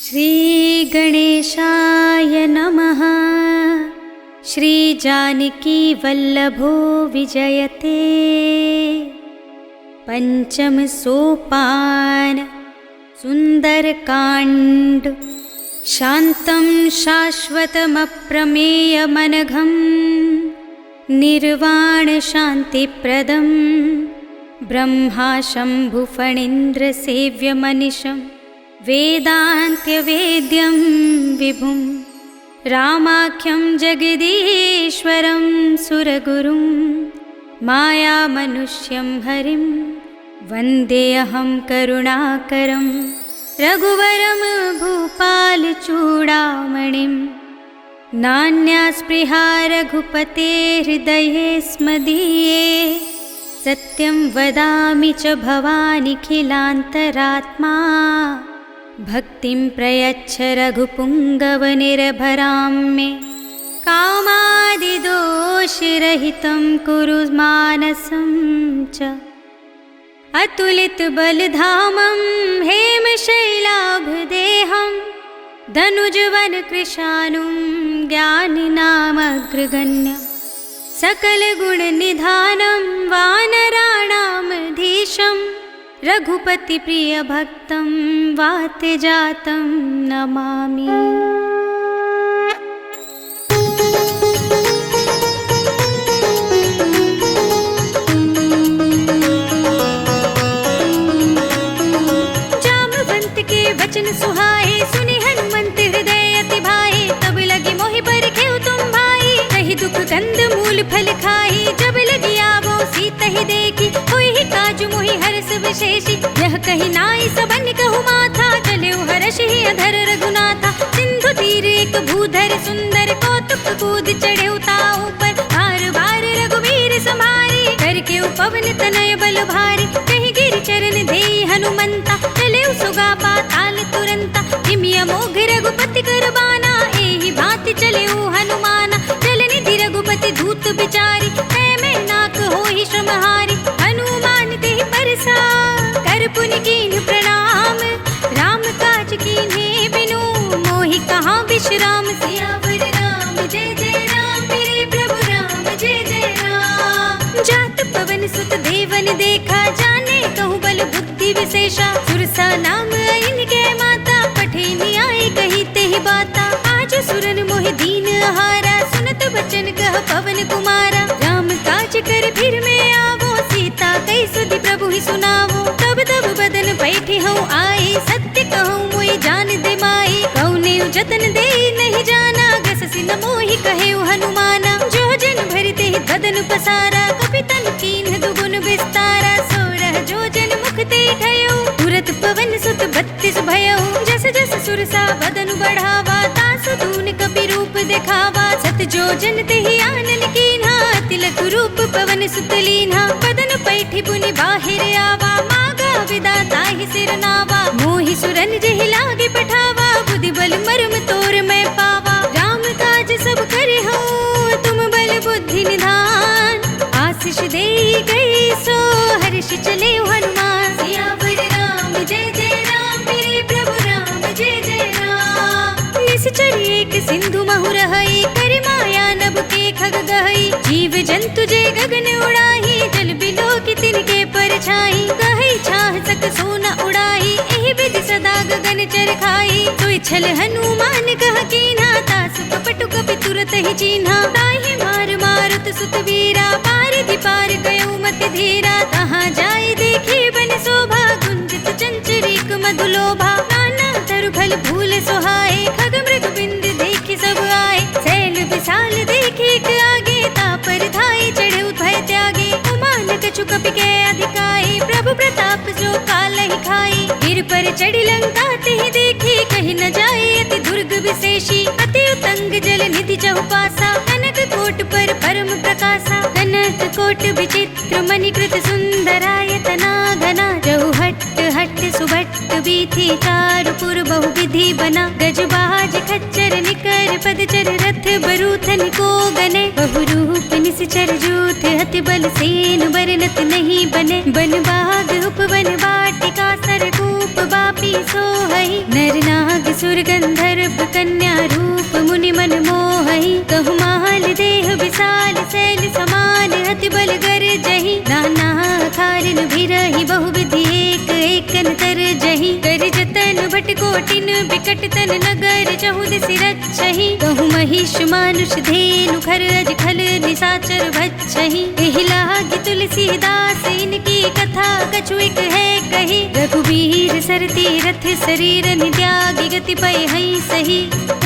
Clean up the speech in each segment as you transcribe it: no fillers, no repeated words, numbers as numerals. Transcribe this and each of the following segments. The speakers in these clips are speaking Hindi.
श्री गणेशाय नमः। श्री जानकी वल्लभो विजयते। पंचम सोपान सुंदरकांड। शांतं शाश्वतमप्रमेयमनघं निर्वाण शांतिप्रदं ब्रह्मा शंभुफणीन्द्र सेव्यमनिशं वेदान्त्यवेद्यं विभुं रामाख्यं जगदीश्वरं सुरगुरुं मायामनुष्यं हरिं वन्देऽहं करुणाकरं रघुवरं भूपालचूडामणिं। नान्या स्पृहा रघुपते हृदये स्मदीये सत्यं वदामि च भवानिखिलान्तरात्मा। भक्तिं प्रयच्छ रघुपुङ्गवनिर्भरां मे कामादिदोषरहितं कुरु मानसं च। अतुलितबलधामं हेमशैलाभदेहं धनुजवनकृशानुं ज्ञानिनामग्रगण्यं सकलगुणनिधानं वानराणामधीशं रघुपतिप्रियभक्तं वातजातं नमामि। जामवंत के वचन सुहाए सुनि हनुमंत हृदय अति भाए। तब लगी मोहि परखेउ तुम भाई कही दुख कंद मूल फल खाई। जब लगी आवो सीता ही देखी होई ही काजु मोहि हर्ष विशेषी। यह कही नाई सबन कहु माथा चले हर्ष ही अधर रघुनाथा। सिंधु तीर एक भूधर सुंदर कौतुक कूद चढ़े ताऊ पर। बार बार रघुवीर समारी करके उपवन तनय बल भारी। कही गिर चरण देई हनुमंता चले सुगा पाताल तुरंता। हिमिया मोघ रघुपति करबाना एहि भांति चले हनुमाना। चल निधि रघुपति धूत बिचारी में नाक होहि श्रमहारी। हनुमान तेहि परसा कर पुनि कीन्ह प्रणाम। राम काज कीन्हे बिनु मोहि कहाँ विश्राम। सियावर राम जय जय राम मेरे प्रभु राम जय जय राम। जात पवन सुत देवन देखा जाने कहु बल बुद्धि विशेषा। सुरसा नाम इनके माता पठे न्याय कही तेहि बाता। आज सुरन मोहि दीन आहारा सुनत बचन कह पवन कुमारा। राम काज कर फिर में आवो सीता कई सुधि प्रभु ही सुनावो। तब तब बदन बैठे हूँ आई सत्य कहूँ मोहि जान दे माई। कौने जतन दे नहीं जाना गससि न मोहि कहे हनुमाना। जो जन भरते ही बदन पसारा कपितन कीन्ह दुगुन विस्तारा। सोरह जो जन मुख ते ठयो तुरत पवन सुत 32 भयउ। जस जस सुरसा बदन बढ़ावा तासु दून कपि रूप दिखावा। सत जो जन तेहि आनन कीन्हा तिलक रूप पवन सुत लीन्हा। बदन पैठी पुनि बाहिर आवा मागा विदा ताहि सिर नावा। मोहि सुरन जेहि लागे पठावा बुद्धि बल मर्म तोर मैं पावा। राम काज सब करे हो तुम बल बुद्धि निधान। आशीष दे गई सो हर्ष चले हनुमान। सियावर राम जय जय राम मेरे प्रभु राम जय जय राम। निश्चर एक सिंधु महु रहई करि माया नभ के खग गहई। जीव जंतु जे गगन उड़ाही जल बिलो की तिनके परछाई। गहई छाह सक सोना उड़ाही एहि विधि सदा गगन चर खाई। सोई छल हनुमान कह कीन्हा तासु कपटु कपि तुरत ही चीन्हा। ताहि मार मारुत सुत वीरा पारिधि पार गयो मति धीरा। तहाँ जाय देखे बन शोभा गुंजित चंचरीक मधुलोभा। नाना तरु फल फूल सोहाए खग मृग बिंद देखि सब आए। सैल विशाल देखी एक आगे तापर धाई चढ़े भय त्यागे। उमान कछु कपि के अधिकाई प्रभु प्रताप जो काल ही खाई। गिर पर चढ़ी लंका तेहि देखी कहीं न जाए अति दुर्ग विशेषी। अति उतंग जल निधि चहुपासा कनक कोट पर परम प्रकाशा। कनक कोट विचित्र मणिकृत सुंदरायतना घना। जहु हट्ट हट्ट सुभट्ट बीथी चारु पुर बहु विधि बना। गजबाज खच्चर निकर पदचर रथ बरूथन को गने। बहु रूप निश्चर जूथ हति बल सेन बरनत नहीं बने। बन बाग उपवन वाटिका सरकूप बापी सोहई। नर नाग असुर गंधर्व कन्या रूप मुनि मन मोहहि, कहु माल देह विशाल शैल समान अति बल गर जहि, नाना कारण भिरहि बहुविधि एक एकन तर जहि, कर जतन भट कोटिन बिकट तन नगर चहुद सिरच्छहि, कहु महिष मानुष धेनु खर अज खल निसाचर भच्छहि, एहि लागी तुलसीदास इनकी कथा कछु एक है कही, रघुबीर सरती रथ शरीर नित्यागी गति पय हई सही,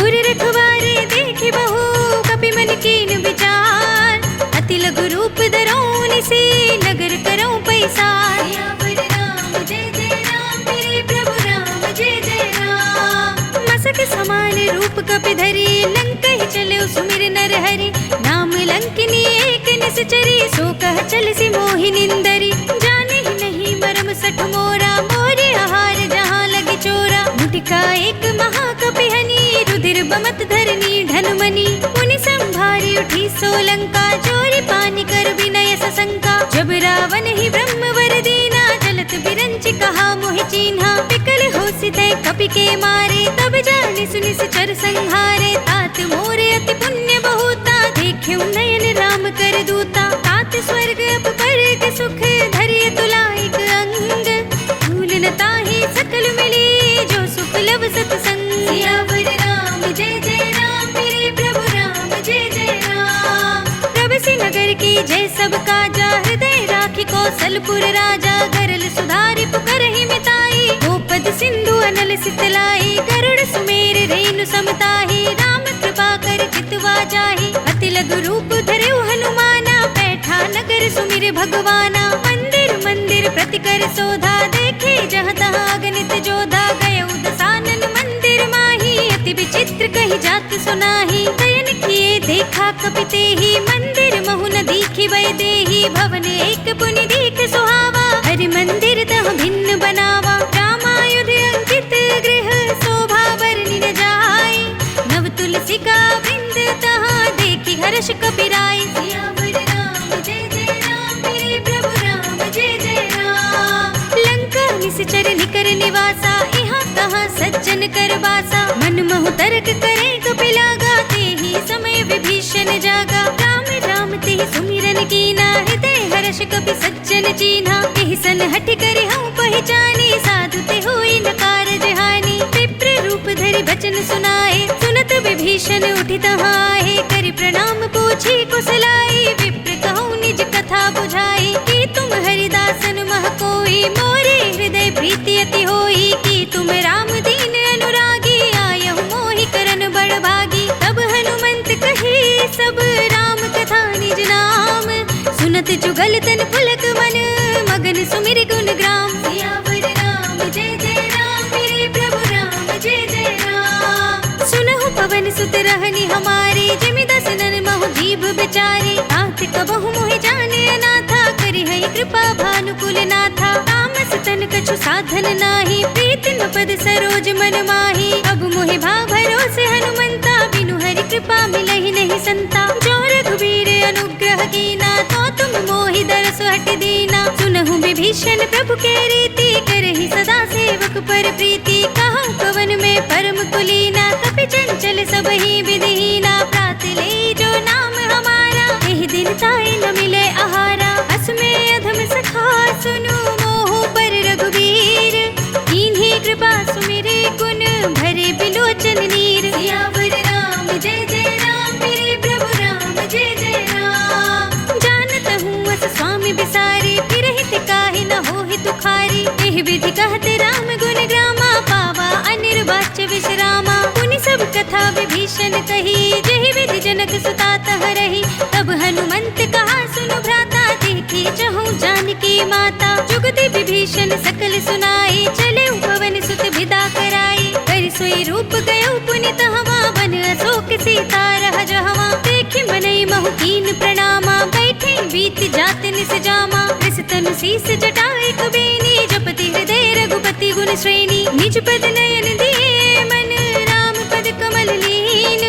उर रखवारे देखि बहु कपि मन कीन विचार, अति लघु रूप धरौं निसी नगर करौं पैसार, सियावर राम जय जय राम मेरे प्रभु राम जय जय राम, मसक समान रूप कपि धरी लंकहि चले सुमिर नर हरि, नाम लंकिनी एक निश्चरी सो कह चल सी मोहि निंदरी, जाने ही नहीं मरम सठ मोरा मोरे आहार जहाँ लगे चोरा, मुटिका एक महाकपि हनी रुधिर बमत धरनी ढनमनी, मुनि संभारी उठी सोलंका चोरी पानी कर विनय सशंका, जब रावण ही ब्रह्म वर दीना चलत बिरंच कहा मोहि चीन्हा, विकल होसि तै कपि के मारे तब जाने सुनि चर संहारे, तात मोरे अति पुण्य बहुता देख्यु नयन राम कर दूता, तात स्वर्ग अप के सुख धरिय तुलाइक अंग, भूल न ताहि सकल मिली जो सुख लव सतसंग, सियावर राम जय जय राम मेरे प्रभु राम जय जय राम, प्रभसि नगर की जय सब काजा हृदय राखी कौशलपुर राजा, गरल सुधारि पुकारहि मिताई, गोपद सिंधु अनल सितलाई, गरुड़ सुमेर रेणु समताहि, राम कृपा कर चितवा जाहि, अति लघु रूप धरौ हनुमाना, बैठा नगर सुमिर भगवाना, मंदिर मंदिर प्रति कर सोधा, देखे जहाँ तहाँ अगणित जोधा, गयौ दसानन मंदिर माही, अति विचित्र कही जात सुनाही, शयन किए देखा कपि तेहि, मंदिर महु न दीखि वै देहि, भवन एक पुनि दीख सुहावा, हरि मंदिर तह भिन्न बनावा, रामायुध अंकित गृह शोभा वर्णि न जाय, नव तुलसी का वृंद तहाँ देखि हर्ष कपिराय, सियावर राम जय जय राम मेरे प्रभु राम जय जय राम, लंका निश्चर निकर निवासा, यहाँ तहाँ सज्जन कर बासा, मन महु तर्क करे कपि लागा, तेहि समय विभीषण जागा, राम राम तेहि सुमिरन कीना, हृदय हर्ष कपि सज्जन चीन्हा, एहि सन हठ करि हऊँ पहिचानी, साधु ते होई न कारज हानि, विप्र रूप धरि बचन सुनाए, सुनत विभीषण उठि तहाँ आए, करि प्रणाम पूछी कुशलाई, विप्र कहूँ निज कथा बुझाई, कि तुम हरिदासन मह कोई, मोरे हृदय प्रीति अति होई, कि तुम राम दीन अनुरागी, आयहु मोहि करन बड़ भागी, तब हनुमंत कही सब राम कथा निज नाम, सुनत जुगल तन पुलक मन मगन सुमिर गुण ग्राम, सियावर राम जय जय राम मेरे प्रभु राम जय जय राम, सुनहु पवन सुत रहनि हमारे, जिमि दसनन महु जीभ बिचारे, तात कबहु मोहि जाने अनाथा, करि हई कृपा भानुकुल नाथा, तामस तन कछु साधन नाही, प्रीति न पद सरोज मन माही, अब मोहि भाव भरोसे हनुमंता, बिनु हरि कृपा मिलहि नहीं संता, जो रघुबीर अनुग्रह कीना, तो तुम मोहि दरस हट दीना, सुनहु विभीषण प्रभु के रीति, करहि सदा सेवक पर प्रीति, कहूँ कवन में परम कुलीना, कपि चंचल सबहि विधिहीना, प्रात ले जो नाम हमारा, एहि दिन ताई न मिले आहारा, अस में अधम सखा सुनु मोह पर रघुबीर, कीन्ही कृपा सुमिरे गुण भरे बिलोचन नीर, सियावर राम जय जय राम मेरे प्रभु राम जय जय राम, जानत हूँ अस स्वामी बिसारी, फिरहि तिकाहि न होहि दुखारी, एहि विधि कहते राम गुण ग्रामा, पावा अनिर्वाच्य विश्रामा, पुनि सब कथा विभीषण कही, जेहि विधि जनक सुता तह रही, तब हनुमंत कहा सुनु भ्राता, देखी चहु जानकी माता, जुगति विभीषण सकल सुनाई, चले पवन सुत विदा कराई, कर सोई रूप गयो पुनि तहवा, बन अशोक सीता रह जहवा, देखि मनई महु कीन प्रणामा, बैठे बीत जात निस जामा, कृस तनु शीस जटाए कुबेनी, जपति हृदय रघुपति गुण श्रेणी, निज पद नयन दिए मन राम पद कमल लीन,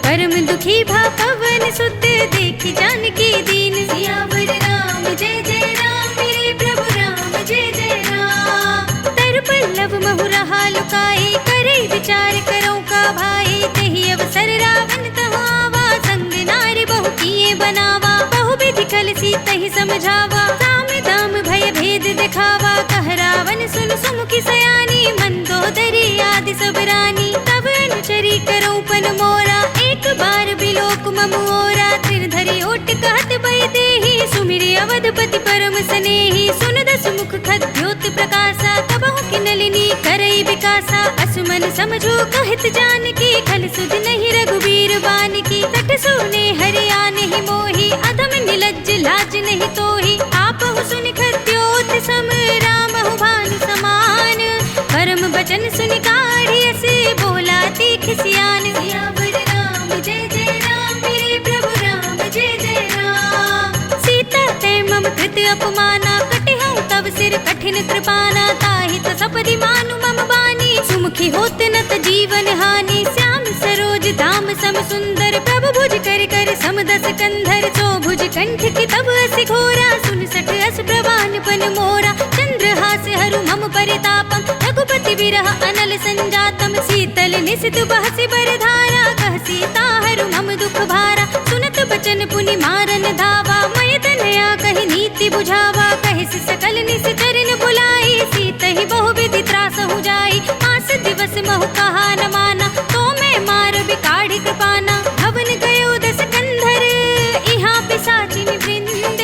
परम दुखी भा पवन सुत देखि जानकी दीन, सियावर राम जय जय राम मेरे प्रभु राम जय जय राम, तर पल्लव महु रहा लुकाई, करे विचार कर समझावा, साम दाम भय भेद दिखावा, कह रावण सुन सुमुखी सयानी, मंदोदरी आदि सब रानी, तब अनुचरी करो पन मोरा, एक बार बिलोक मम ओरा, त्रिधरि ओट कहत बई देहि, सुमिरि अवधपति परम सनेहि, सुन दस मुख खद्योत प्रकाशा, कबहु की नलिनी करई विकासा, असुमन समझो कहत जानकी, खल सुध नहीं रघुबीर बानकी, सठ सोने हरिया नहीं मोही, अधम निलज्ज लाज नहीं तोही, आपहु सुनि खद्योत सम, रामहु भानु समान, परम बचन सुनि काढ़ियस, बोला तीख सियान, सियावर राम जय जय राम, मेरे प्रभु राम जय जय राम, सीता ते मम कृत अपमाना, कटिहउँ तब सिर कठिन कृपाना, ताहि त सपदि मानु मम बानी, सुमुखी होत न त जीवन हानि, श्याम सरोज धाम सम सुंदर, प्रभु भुज कर कर सम दस कंधर, सो भुज कंठ की तब असि घोरा, सुन सठ अस प्रवान पन मोरा, चंद्रहास हरु मम परितापम, रघुपति विरह अनल संजातम, शीतल निसित बहसि बरधारा, कह सीता हरु मम दुख भारा, सुनत बचन पुनि मारन धावा, मय तनया कहि नीति बुझावा, कहिस सकल निश्चरन बुलाई, सीतहि बहु विधि त्रासहु जाई, मास दिवस महु कहा न माना, तो मैं मार बिकाढ़ी कृपाना, भवन गयो दस कंधर, इहाँ पिशाचिन वृंद,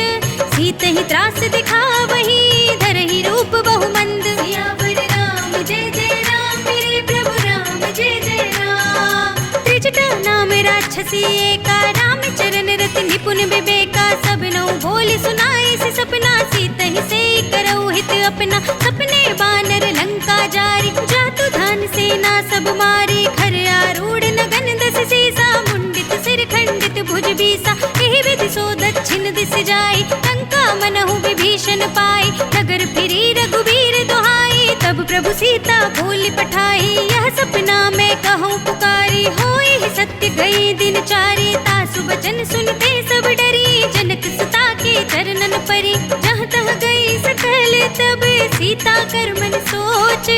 सीतहि त्रास दिखावही, धरहि रूप बहु मंद, सियावर राम जय जय राम, मेरे प्रभु राम जय जय राम, त्रिजटा नाम राक्षसी एका, राम चरण रति निपुण विवेका, सब नौ बोल सुनाए से सपना, सीतहि से करऊ हित अपना, सपने बानर लंका जारी, जातु धान सेना सब मारी, खर आरूढ़ नगन दस सीसा, मुंडित सिर खंडित भुज बीसा, एहि विधि सो दक्षिण दिस जाई, लंका मनहु विभीषण पाई, नगर फिरी रघुबीर दुहाई, तब प्रभु सीता बोल पठाई, यह सपना मैं कहूँ पुकारी, होई ही सत्य गई दिन चारी, तासु बचन सुनते सब डरी, जनक सुता के चरणन परी, जहाँ तह गई सकल तब, सीता कर मन सोच,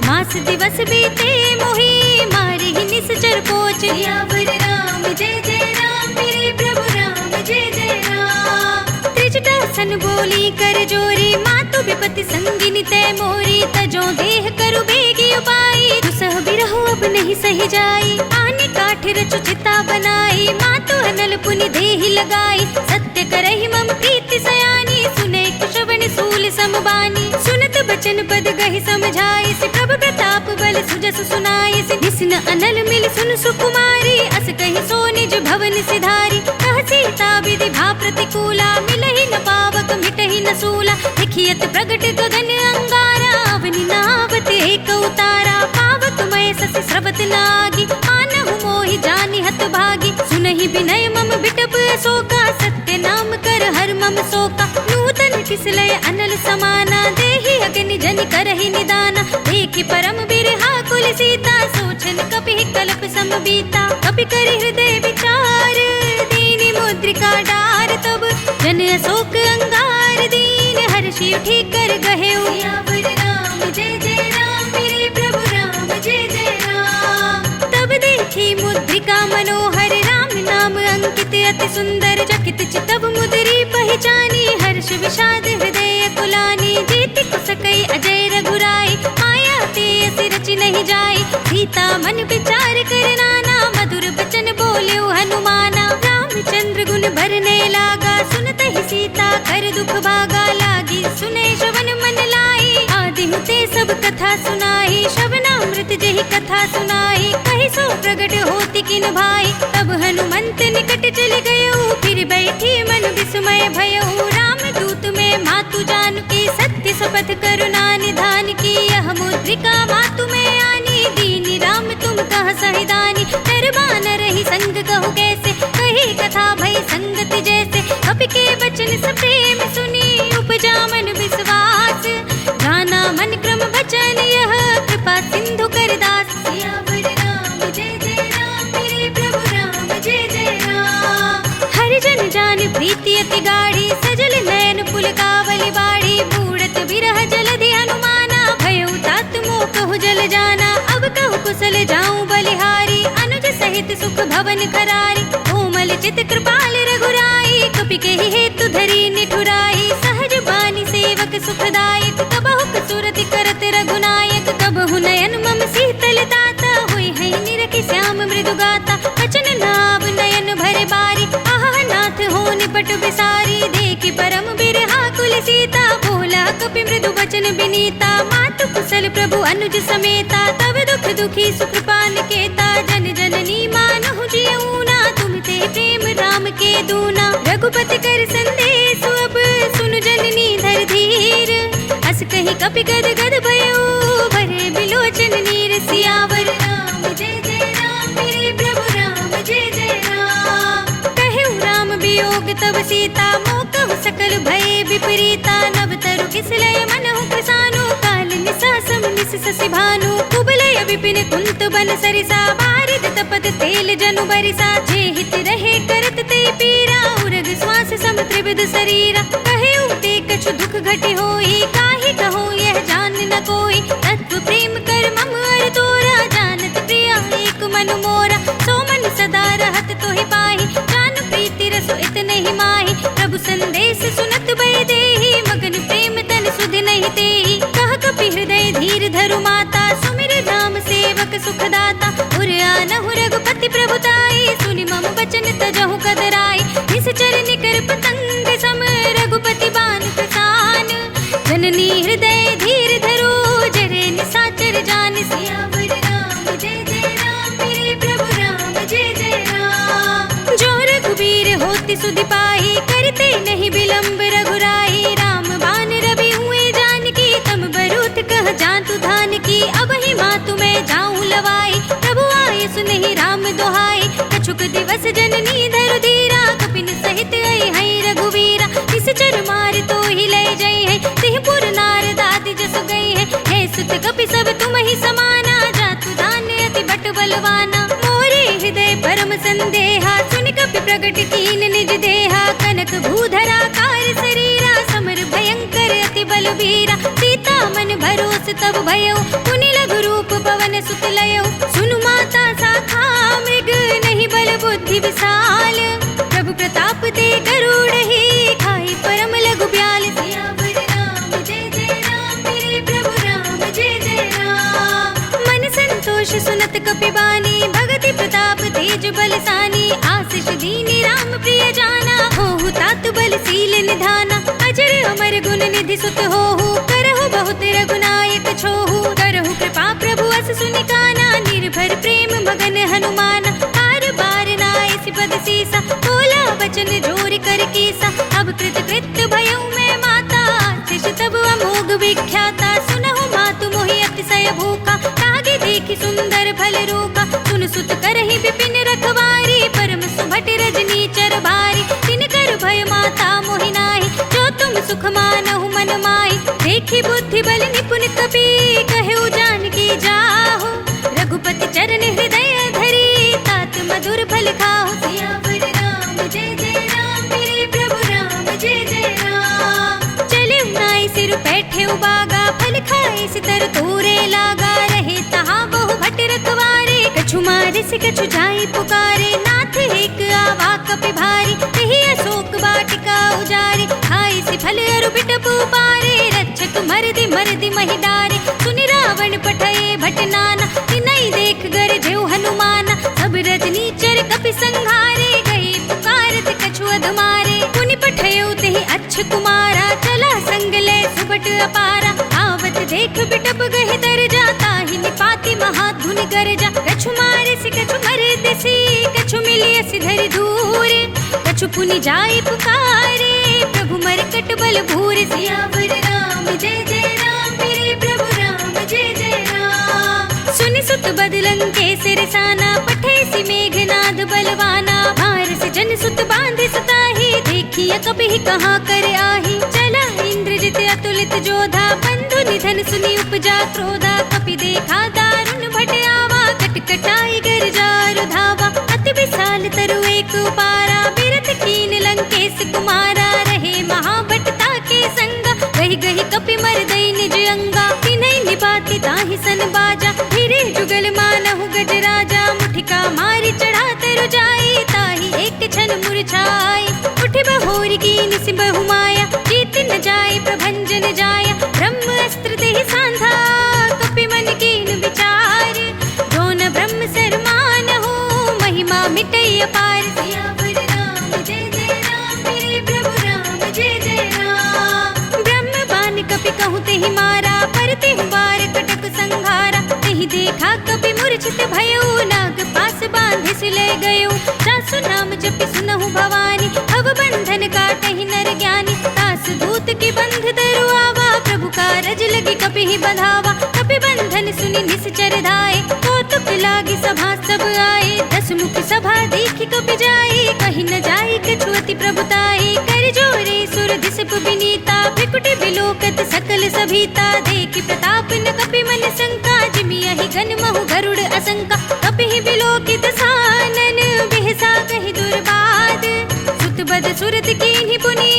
मास दिवस बीते मोही, मारी ही निश्चर पोच, सियावर राम जय जय राम, मेरे प्रभु राम जय जय राम, त्रिजटा सन बोली कर जोरी, मातु विपति संगिनी तै मोरी, तजो देह करु बेगी उपाई, दुसह बिरहो अब नहीं सही जाई, आने काठ रचु चिता बनाई, मातु अनल पुनि देहि लगाई, सत्य करहि मम प्रीति सयानी, सुने कुशवन सूल समबानी, सुनत बचन पद गहि समझाई, से प्रभु प्रताप बल सुजस सुनाई, से निस्न अनल मिल सुन सुकुमारी, अस कहि सो निज भवन सिधारी, कह सीता विधि भा प्रतिकूला, मिलहि न पावक मिटहि न सूला, लिखियत प्रगट गगन अंगारा, अवनि नावत एक उतारा, पावक मय सस स्रवत नागी, मानहु मोहि जानि हत भागी, सुनहि बिनय मम बिटप अशोका, सत्य नाम कर हर मम शोका, नूतन किसलय अनल समाना, देहि अग्नि जनि करहि निदाना, देखि परम बिरहा कुल सीता, सोचन कपिहि कल्प सम बीता, कपि करि हृदय विचार, दीनि मुद्रिका डार, तब जन अशोक अंगार, दीन हर्षि उठि कर गहेउ, सियावर राम जय जय राम, मेरे प्रभु राम जय जय राम, तब देखी मुद्रिका मनोहर, राम नाम अंकित अति सुंदर, चकित चितव मुद्री पहचानी, हर्ष विषाद हृदय कुलानी, जीति कुसकई अजय रघुराई, माया ते असि रचि नहीं जाई, सीता मन विचार कर नाना, मधुर बचन बोल्यो हनुमाना, रामचंद्र गुण भरने लागा, सुनत ही सीता कर दुख भागा, लागी सुने श्रवण मन लाई, आदि हुते सब कथा सुनाई, श्रवणामृत जहि कथा सुनाई, कहि सो प्रगट होति किन भाई, तब हनुमंत निकट चल गयो, फिर बैठी मन विस्मय भयो, राम दूत में मातु जानकी, सत्य शपथ करुणा निधान की, यह मुद्रिका मातु में आनी, दीनी राम तुम कह सहिदानी, दरबान रही संग कहु कैसे, कही कथा भई संगत जैसे, कपि के वचन सप्रेम सुनी, उपजा मन विश्वास, जाना मन क्रम वचन यह, कृपा सिंधु कर दास, सियावर राम जय जय राम, मेरे प्रभु राम जय जय राम, हरिजन जान प्रीति अति गाढ़ी, सजल नयन पुलकावली बाढ़ी, बूढ़त बिरह जलधि हनुमाना, भयउ तात मोह कहु जल जाना, अब कहु कुशल जाऊं बलिहारी, अनुज सहित सुख भवन करारी, कोमल चित कृपाल रघुराई, कपि के हेतु धरी निठुराई, सुखदायक, कबहुक सुरति करत रघुनायक। कबहु नयन मम शीतल दाता, हुई है निरखि श्याम मृदु गाता। बचन नाव नयन भरे बारी, आहा नाथ हो निपट बिसारी। देखि परम बिरहा कुल सीता, बोला कपि मृदु बचन बिनीता। मातु कुशल प्रभु अनुज समेता, तब दुख दुखी सुकृपा निकेता। जन जननी मानहु जियऊना, तुम ते प्रेम राम के दूना। रघुपति कर संदेश अब सुनु जननी धर धीर। अस कहीं कपि गद गद भयो, भरे बिलोचन नीर। सियावर राम जय जय राम, मेरे प्रभु राम जय जय राम। कहु राम वियोग तब सीता, मोकहु सकल भय विपरीता। नव तरु किसलय मनहु कृसानु, काल निसा सम निस ससि भानु। कुबलय विपिन कुंत बन सरिसा, बारिद तपत तेल जनु बरिसा। जे हित रहे करत ते पीरा, उरग श्वास सम त्रिविध शरीरा। कहे ते कछु दुख घटे होई, काहि कहो यह जान न कोई। तत्व प्रेम कर मम अर तोरा, जानत प्रिया एक मन मोरा। सो मन सदा रहत तोहि पाहि, जान प्रीति रसो इतने ही माहि। प्रभु संदेश सुनत भय देहि, मगन प्रेम तन सुध नहीं तेहि। कह कपि हृदय धीर धरु माता, सुमिर राम सेवक सुखदाता। उर आनहु रघुपति प्रभुताई, सुनि मम बचन तजहु कदराई। निश्चर निकर पतंग सम, रघुपति बान प्रसान। जननी हृदय धीर धरो, जरे निसाचर जान। सियावर राम जय जय राम, मेरे प्रभु राम जय जय राम। जो रघुवीर होति सुधि पाहि, करते नहीं विलंब रघुराई। राम बान रवि हुए जानकी, तम बरूथ कह जातु धान की। अब ही मातु मैं जाऊं लवाई, प्रभु आए सुनहि राम दोहाई। कछुक दिवस जननी धरु धीरा, कपिन सहित आई है रघुवीरा। निश्चर मार तो ही ले जई है, सिंहपुर नारद आदि जसु गई है। हे सुत कपि सब तुम ही समाना, जातु दान अति बट बलवाना। मोरे हृदय परम संदेहा, सुनि कपि प्रगट कीन निज देहा। कनक भूधरा कार शरीरा, समर भयंकर अति बलवीरा। सीता मन भरोस तब भयो, पुनि लघु रूप पवन सुत लयो। सुनु माता साखा मृग, नहीं बल बुद्धि विशाल। प्रभु प्रताप ते गरुड़हि, खाई परम लघु ब्याल। सियावर राम जय जय राम, मेरे प्रभु राम जय जय राम। मन संतोष सुनत कपि बानी, भगति प्रताप तेज बलसानी। आशीष दीनी राम प्रिय जाना, होहु तात बल सील निधाना। अजर अमर गुण निधि सुत होहु, करहु बहुत रघुनायक छोहु। करहु कृपा प्रभु अस सुनि काना, निर्भर प्रेम मगन हनुमाना। बार बार नाइ पद सीसा, बोला बचन जोर कर कीसा। अब कृत कृत्य भयउ मैं माता, शिष तब अमोघ विख्याता। सुनहु मातु मोहि अतिशय भूखा, तागे देखि सुंदर फल रूका। सुन सुत करहि विपिन रखवारी, परम सुभट रजनी चर भारी। तिन कर भय माता मोहि नाहि, जो तुम सुख मानहु मन माहि। देखि बुद्धि बल निपुण कपि, कहु जानकी जाहु। रघुपति चरण हृदय धरी, तात मधुर फल खाहु। सियावर राम जय जय राम, मेरे प्रभु राम जय जय राम। चले नाई सिर बैठे उबागा, फल खाए सितर तोरे लागा। रहे तहाँ बहु भट रखवारे, कछु मारे से कछु जाई पुकारे। नाथ एक आवा कपि भारी, कही अशोक वाटिका उजारे। खाई से फल अरु बिटपु पारे, रक्षक मरदि मरदि महि डारे। सुनि रावण पठये भट नाना, तिनहि देख गर जेउ हनुमाना। सब रजनी चर कपि संघारे, गए पुकारत कछु अधमारे। पुनि पठयो तेहि अच्छ कुमारा, चला संग ले सुबट अपारा। आवत देख बिटप गहि तर जाता, ही निपाति महाधुनि गरजा। कछु मारे से कछु मरे दिसी, कछु मिलिय सिधरि धूर। कछु पुनि जाई पुकारे, प्रभु मरकट बल भूर। सियावर राम जय जय राम, मेरे प्रभु राम जय जय राम। सुनि सुत बदलंग के सिरसाना, पठे सि मेघनाद बलवाना। भार से जन सुत बांधे सताही, देखिए कभी कहाँ कर आही। चला इंद्रजित अतुलित जोधा, बंधु निधन सुनि उपजा क्रोधा। कपि देखा दारुण भट आवा, कटकटाई गर जारु धावा। अति विशाल तरु एक उपारा, बिरथ कीन लंकेश कुमारा। रहे महाभटता के संगा, गहि गहि कपि मरदई निज अंगा। तिन्हि निबाति ताहि सन बाजा, फिरे जुगल मानहु गजराजा। मुठिका मारि चढ़ा तरु जाई, ताहि एक क्षण मुरझाई। उठ बहोरी कीन सिंह बहु माया, जीत न जाय प्रभंजन जाया, ब्रह्म अस्त्र देहि सांधा, कपि मन कीन विचार। जो न ब्रह्म सरमान हो, महिमा मिटई अपार। सियावर राम जय जय राम, मेरे प्रभु राम जय जय राम। ब्रह्म बान कपि कहूँ तेहि मारा, पर तेहु बार कटक संघारा। तेहि देखा कपि मूर्छित भयो, नाग पास बांधे सिले गयो। जासु नाम जपि सुनहु भवानी, भव बंधन काटहि नर ज्ञानी। दास दूत की बंध धरु आवा, प्रभु कारज लगी कपि ही बंधावा। कपि बंधन सुनि निश्चर धाये, कौतुक लागी सभा सब आए। दस मुख सभा देखि कपि जाए, कहीं न जाई कछु अति प्रभुताई। कर जोरे सुर दिसप विनीता, भृकुटि बिलोकत सकल सभीता। देखि प्रताप न कपि मन शंका, जिमियहि घन महु गरुड़ असंका। कपि ही बिलोकित सानन, बिहसा कहि दुर्बाद। सुत बद सुरत कीन्हि पुनि,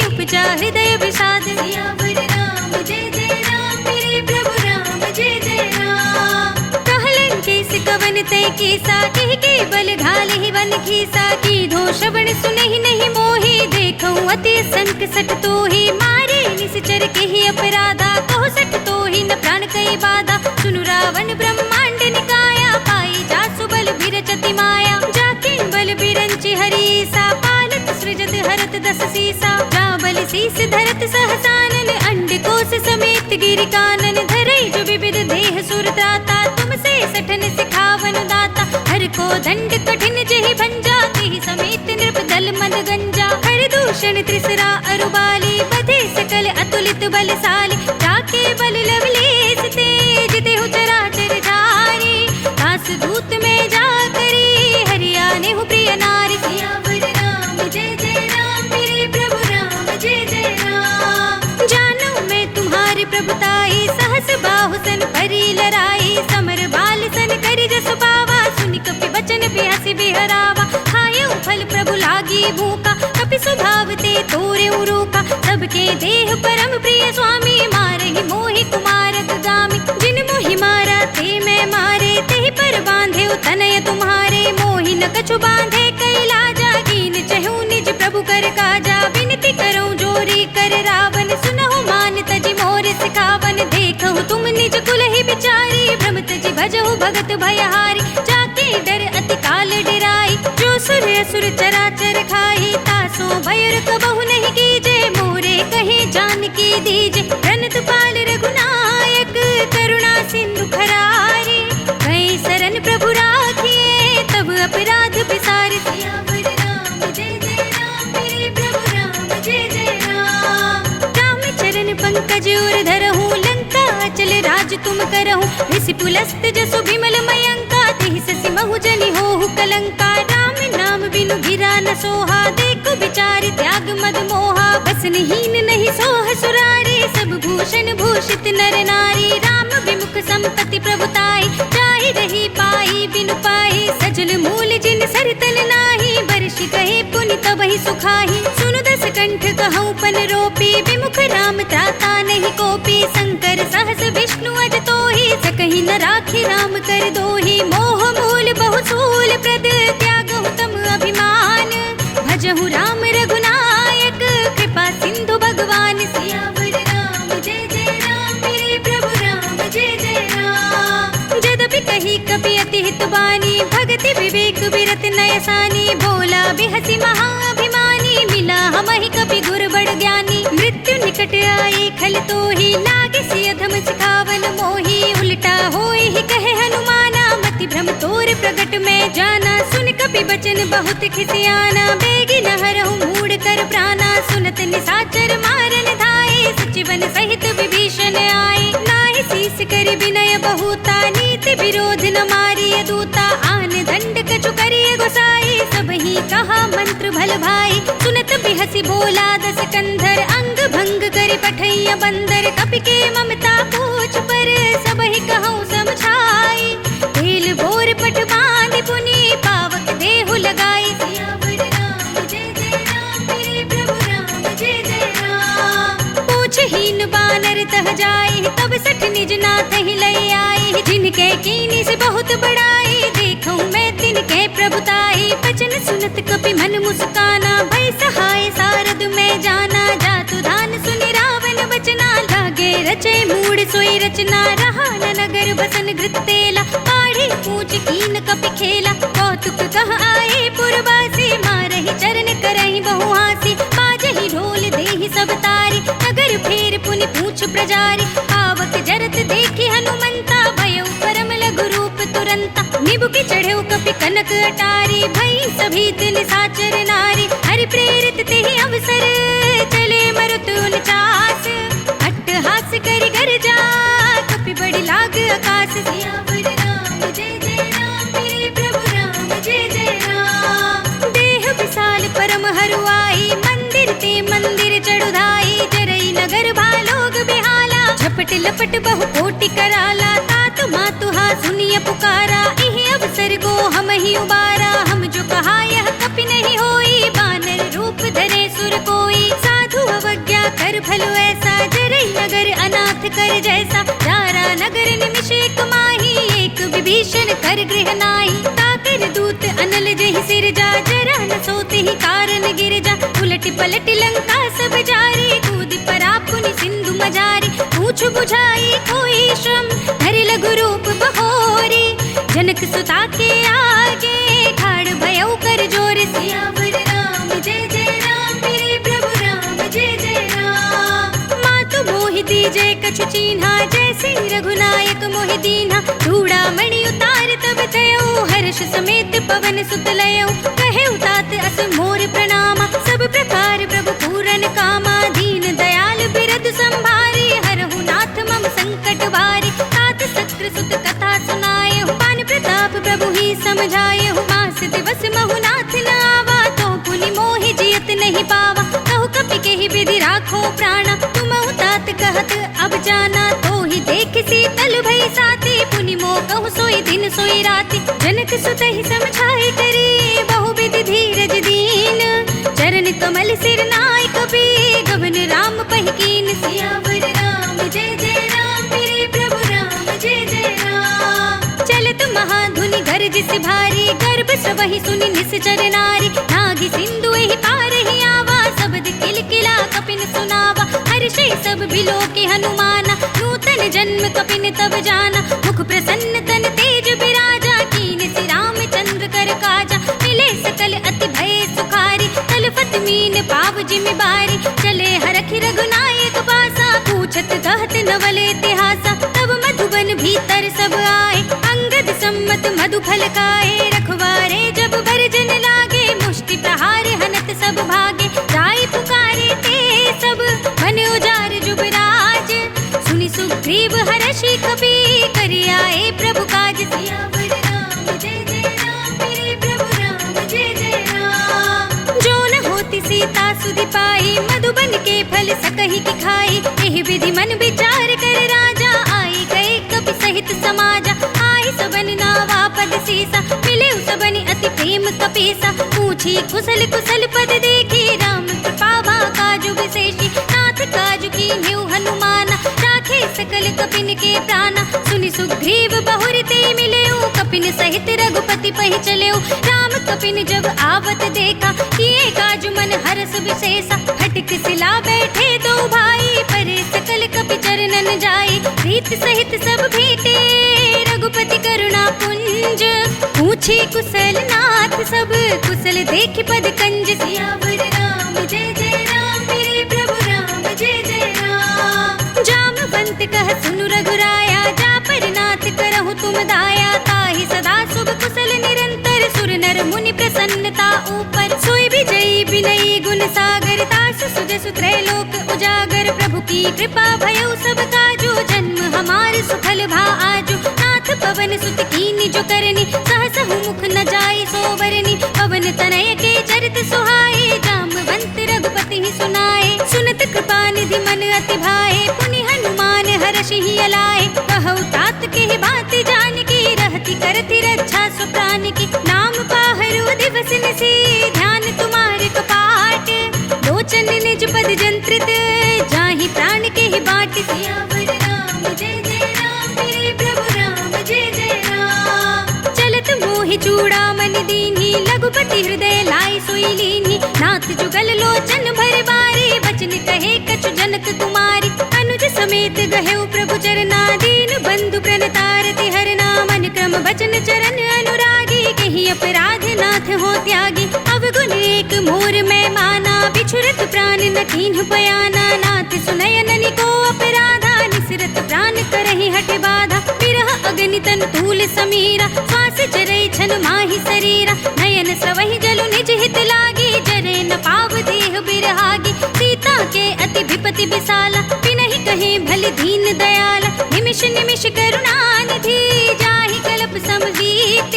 उपजा हृदय विषाद। सियावर राम जय जय राम, मेरे प्रभु राम जय जय राम। कहलन केस कवन तै केसा, कहि के बल घालहि वन खीसा। कीधो श्रवण सुनहि नहीं मोहि, देखऊँ अति संक सठ तोहि। मारे निश्चर केहि अपराधा, कहो सठ तोहि न प्राण कई बाधा। सुनु रावण ब्रह्मांड निकाया, पाई जासु बल बिरचति माया। जाके बल बिरंचि हरीसा, पालत सृजत हरत दस सीसा। जा बल शीस धरत सहसानन, अंड कोश समेत गिरि कानन। धरई जो विविध देह सुर त्राता, तुमसे सठन सिखावन दाता। हर को दंड कठिन जेहि भंजा, तेहि समेत नृप दल मद गंजा। हर दूषण त्रिसरा अरुबाली, बधे सकल अतुलित बलशाली। जाके बल लवलेश तेज, देहु चराचर झारी। दास दूत में जा करी, हरियाने हूँ प्रिय नारी। सियावर राम जय जय राम, मेरे प्रभु राम जय जय राम। जानू मैं तुम्हारी प्रभुताई, सहस बाहु सन परी लराई। समर बाल सन करि जसु पावा, सुनि कपि बचन बिहसि बिहरावा। खायऊ फल प्रभु लागी भूखा, कपि स्वभाव ते तोरे रोका। सबके देह परम प्रिय स्वामी, मारहि मोहि कुमारक गामी। जिन मोहि मारा ते मैं मारे, तेहि पर बांधे तनय तुम्हारे। मोहि न कछु बांधे कैलाजा, कीन चहु निज प्रभु कर काजा। विनती करऊँ जोरी कर रावण, सुनहु मान तजि मोर सिखावन। देखहु तुम निज कुल ही बिचारी, भ्रम तजि भजहु भगत भयहारी। जाके डर अति काल डिराई, जो सुर असुर चराचर खाई। तासो भयर कबहु नहीं कीजे, मोरे कहे जानकी दीजे। प्रणत पाल रघुनायक, करुणा सिंधु खरारे। गए शरण प्रभु राखिए, तब अपराध बिसारे। सियावर राम जय जय राम, मेरे प्रभु राम जय जय राम। राम चरण पंकज उर धरहु, लंका अचल राज तुम करहु। ऋषि पुलस्त जसु विमल मयंका, तेहि ससि महु जनि होहु कलंका। राम नाम बिनु गिरा न सोहा, देखो बिचारि त्याग मद मोहा। बसनहीन नहीं सोह सुरारे, सब भूषण भूषित नर नारी। राम विमुख संपत्ति प्रभुताई, जाहि रही पाई बिनु पाई। सजल मूल जिन सरतन नाही, बरषि कहे पुनि तबहि सुखाही। सुनु दस कंठ कहूँ पन रोपी, विमुख राम त्राता नहीं कोपी। शंकर सहस विष्णु अज तोहि, सकहि न राखि राम कर दोहि। मोह मूल बहुसूल प्रद, त्यागहु तम अभिमान। भजहु राम रघुनायक, कृपा सिंधु भगवान। सियावर राम जय जय राम, मेरे प्रभु राम जय जय राम। जदपि कही कपि अति हित बानी, भगति विवेक विरत नयसानी। बोला बिहसि महाअभिमानी, मिला हमहि कपि गुर बड़ ज्ञानी। मृत्यु निकट आई खल तोहि, लागे सि अधम सिखावन मोहि। उल्टा होय ही कहे हनुमाना, मति भ्रम तोर प्रगट में जाना। सुन कपि बचन बहुत खिसियाना, बेगी न हरहु मूढ़ कर प्राणा। सुनत निसाचर मारन धाये, सचिवन सहित विभीषण आए। नाहि शीस करि विनय बहुता, नीति विरोध न मारिय दूता। आन दंड कछु करिय गोसाई, सबहि कहा मंत्र भल भाई। सुनत बिहसि बोला दस कंधर, अंग भंग करि पठैया बंदर। कपि के ममता पूछ पर, सबहि कहूँ समझाई। तेल बोर पट बांधि पुनि, पावक देहु लगाई। सियावर राम जय जय राम, मेरे प्रभु राम जय जय राम। पूछहीन बानर तह जाए, तब सठ निज नाथ ही लई आई। जिनके कीनी से बहुत बड़ाई, देखूं मैं तिनके प्रभुताई। बचन सुनत कपि मन मुस्काना, भय सहाय सारद में जाना। जातु धान सुनि रावण बचन वचना लागे रचे मूड सोई रचना रहा न नगर बसन घृत तेला काढ़ी पूछ कीन कपि खेला कौतुक कह आए पुरवासी मारही चरण करही बहुहासी बाजही ढोल देहि सब तारी नगर फेर पुनि पूछ प्रजारी आवक जरत देखी हनुमंता भयो परम लघु रूप तुरंता निबुकी चढ़ेउ कपि कनक अटारी भई सभी तिन साचर नारी हरि प्रेरित तेहि अवसर चले मरुत उनचास अट्टहास करि गर्जा कपि बड़ी लाग आकाश सियावर राम जय जय राम मेरे प्रभु राम जय जय राम देह विशाल परम हरुआई मंदिर ते मंदिर चढ़ुधाई जरई नगर भालोग बिहाला झपट लपट बहु कोटि कराला तात मातुहा सुनिय पुकारा इहि अवसर को हम ही उबारा हम जो कहा यह कपि नहीं होई बानर रूप धरे सुर कोई साधु अवज्ञा कर भलो ऐसा जरई नगर अनाथ कर जैसा जारा नगर निमिष एक माही एक विभीषण कर गृह नाई ताकर दूत अनल जहि सिर जा जरा न सोते ही कारण गिर जा उलट पलट लंका सब जारी कूद परा पुनि सिंधु मजारी पूछ बुझाई कोई श्रम धरि लघु रूप बहोरी जनक सुता के आगे ठाड़ भयउ कर जोर सियावर राम जय जय राम मेरे प्रभु राम जय जय राम मातु मोहि दीजे कछु चीन्हा जैसे रघुनायक मोहि दीन्हा धूड़ा मणि उतार तब तयउ हर्ष समेत पवन सुत लयउ कहे उतात अस मोर प्रणामा सब प्रकार प्रभु पूरन कामा दीन दयाल बिरद संभारी हरहु नाथ मम संकट भारी तात सत्र सुत कथा सुनाए पान प्रताप प्रभु ही समझाए मास दिवस महु नाथ न आवा तो पुनि मोहि जियत नहीं पावा कहु कपि केहि विधि राखो प्राणा तुम तात कहत अब जाना तो ही देख शीतल भई साथी पुनि मोह कहु सोई दिन सोई राति जनक सुत ही समझाए करी बहु विधि धीरज दीन चरण कमल सिर नाय कपि गगन राम पहिकीन सियावर राम जय जय राम मेरे प्रभु राम जय जय राम चलत महाधुनि गरज से भारी गर्भ सबहि सुनि निश्चर नारी नागी सिंधु एहि पार ही आवा शब्द किलकिला कपिन सुनावा हर्षे सब बिलो के हनुमाना नूतन जन्म कपिन तब जाना मुख प्रसन्न तन तेज बिराजा कीन सि रामचंद्र कर काजा मिले सकल अति भय सुखारी तलफत मीन पाव जिमि बारी चले हरखि रघुनायक पासा पूछत कहत नवल इतिहासा तब मधुबन भीतर सब आए अंगद सम्मत मधु फल खाए रखवारे जब बरजन लागे मुष्टि प्रहार हनत सब भागे राय पुकारे ते सब मन उजार जुबराज सुनि सुग्रीव हर्षि कपि करि आए प्रभु काज सियावर राम जय जय राम मेरे प्रभु राम जय जय राम जो न होती सीता सुधि पाई मधुबन के फल सकहि की खाई एहि विधि मन विचार कर राजा आई गए कपि सहित समाजा आई सबन नावा पद सीसा मिले सबन अति प्रेम कपीसा पूछी कुशल कुशल पद देखी राम कृपा काजु विशेषी नाथ काजु की न्यू हनुमाना राखे सकल कपिन के प्राणा सुनि सुग्रीव बहुर ते मिले कपिन सहित रघुपति पहि चले राम कपिन जब आवत देखा किए काजु मन हरस विशेषा हटिक सिला बैठे दो भाई परे सकल कपि चरणन जाई प्रीत सहित सब भेटे रघुपति करुणा पुंज पूछी कुशल नाथ सब कुशल देख पद कंज सियावर राम जय जय राम मेरे प्रभु राम जय जय राम जामवंत कह सुनु रघुराया जा पर नाथ करहु तुम दाया ताहि सदा शुभ कुशल निरंतर सुर नर मुनि प्रसन्नता ऊपर सोई विजयी विनयी गुण सागर तास सुजस त्रैलोक उजागर प्रभु की कृपा भयउ सब काजू जन्म हमार सुफल भा आजू नाथ पवन सुत कीनि जो करनी सहसहु मुख न जाय सोवरनी पवन तनय के चरित सुहाए जामवंत रघुपति ही सुनाए सुनत कृपा निधि मन अति भाए पुनि हनुमान हर्षि ही अलाए कहु तात के बात जान की रहती करती रक्षा सुप्राण की नाम पाहरु दिवस निसी ध्यान तुम्हारे कपाट लोचन निज पद जंत्रित जाहि प्राण के ही बाट सियावर राम जय जय राम मेरे प्रभु राम जय जय राम चलत मोहि चूड़ामणि दीन्ही लघुपति हृदय लाई सोई लीन्ही नाथ जुगल लोचन भर बारी बचन कहे कछु जनक कुमारी खड्ग समेत गहेउ प्रभु चरना, दीन बंधु प्रणतारति हरना। मन क्रम बचन चरण अनुरागी, कहीं अपराध नाथ हो त्यागी। अवगुण एक मोर में माना, बिछुरत प्राण न कीन्ह बयाना। नाथ सुनयन को अपराधा, निसरत प्राण करहि हठ बाधा। विरह अग्नि तन तूल समीरा, श्वास जरई छन माहि शरीरा। नयन स्रवहि जलु निज हित लागी, जरे न पाव देह बिरहागी। सीता के अति विपति विशाला, बिनहि कहे भल दीन दयाला। निमिष निमिष करुणा निधि, जाहि कल्प समवीत।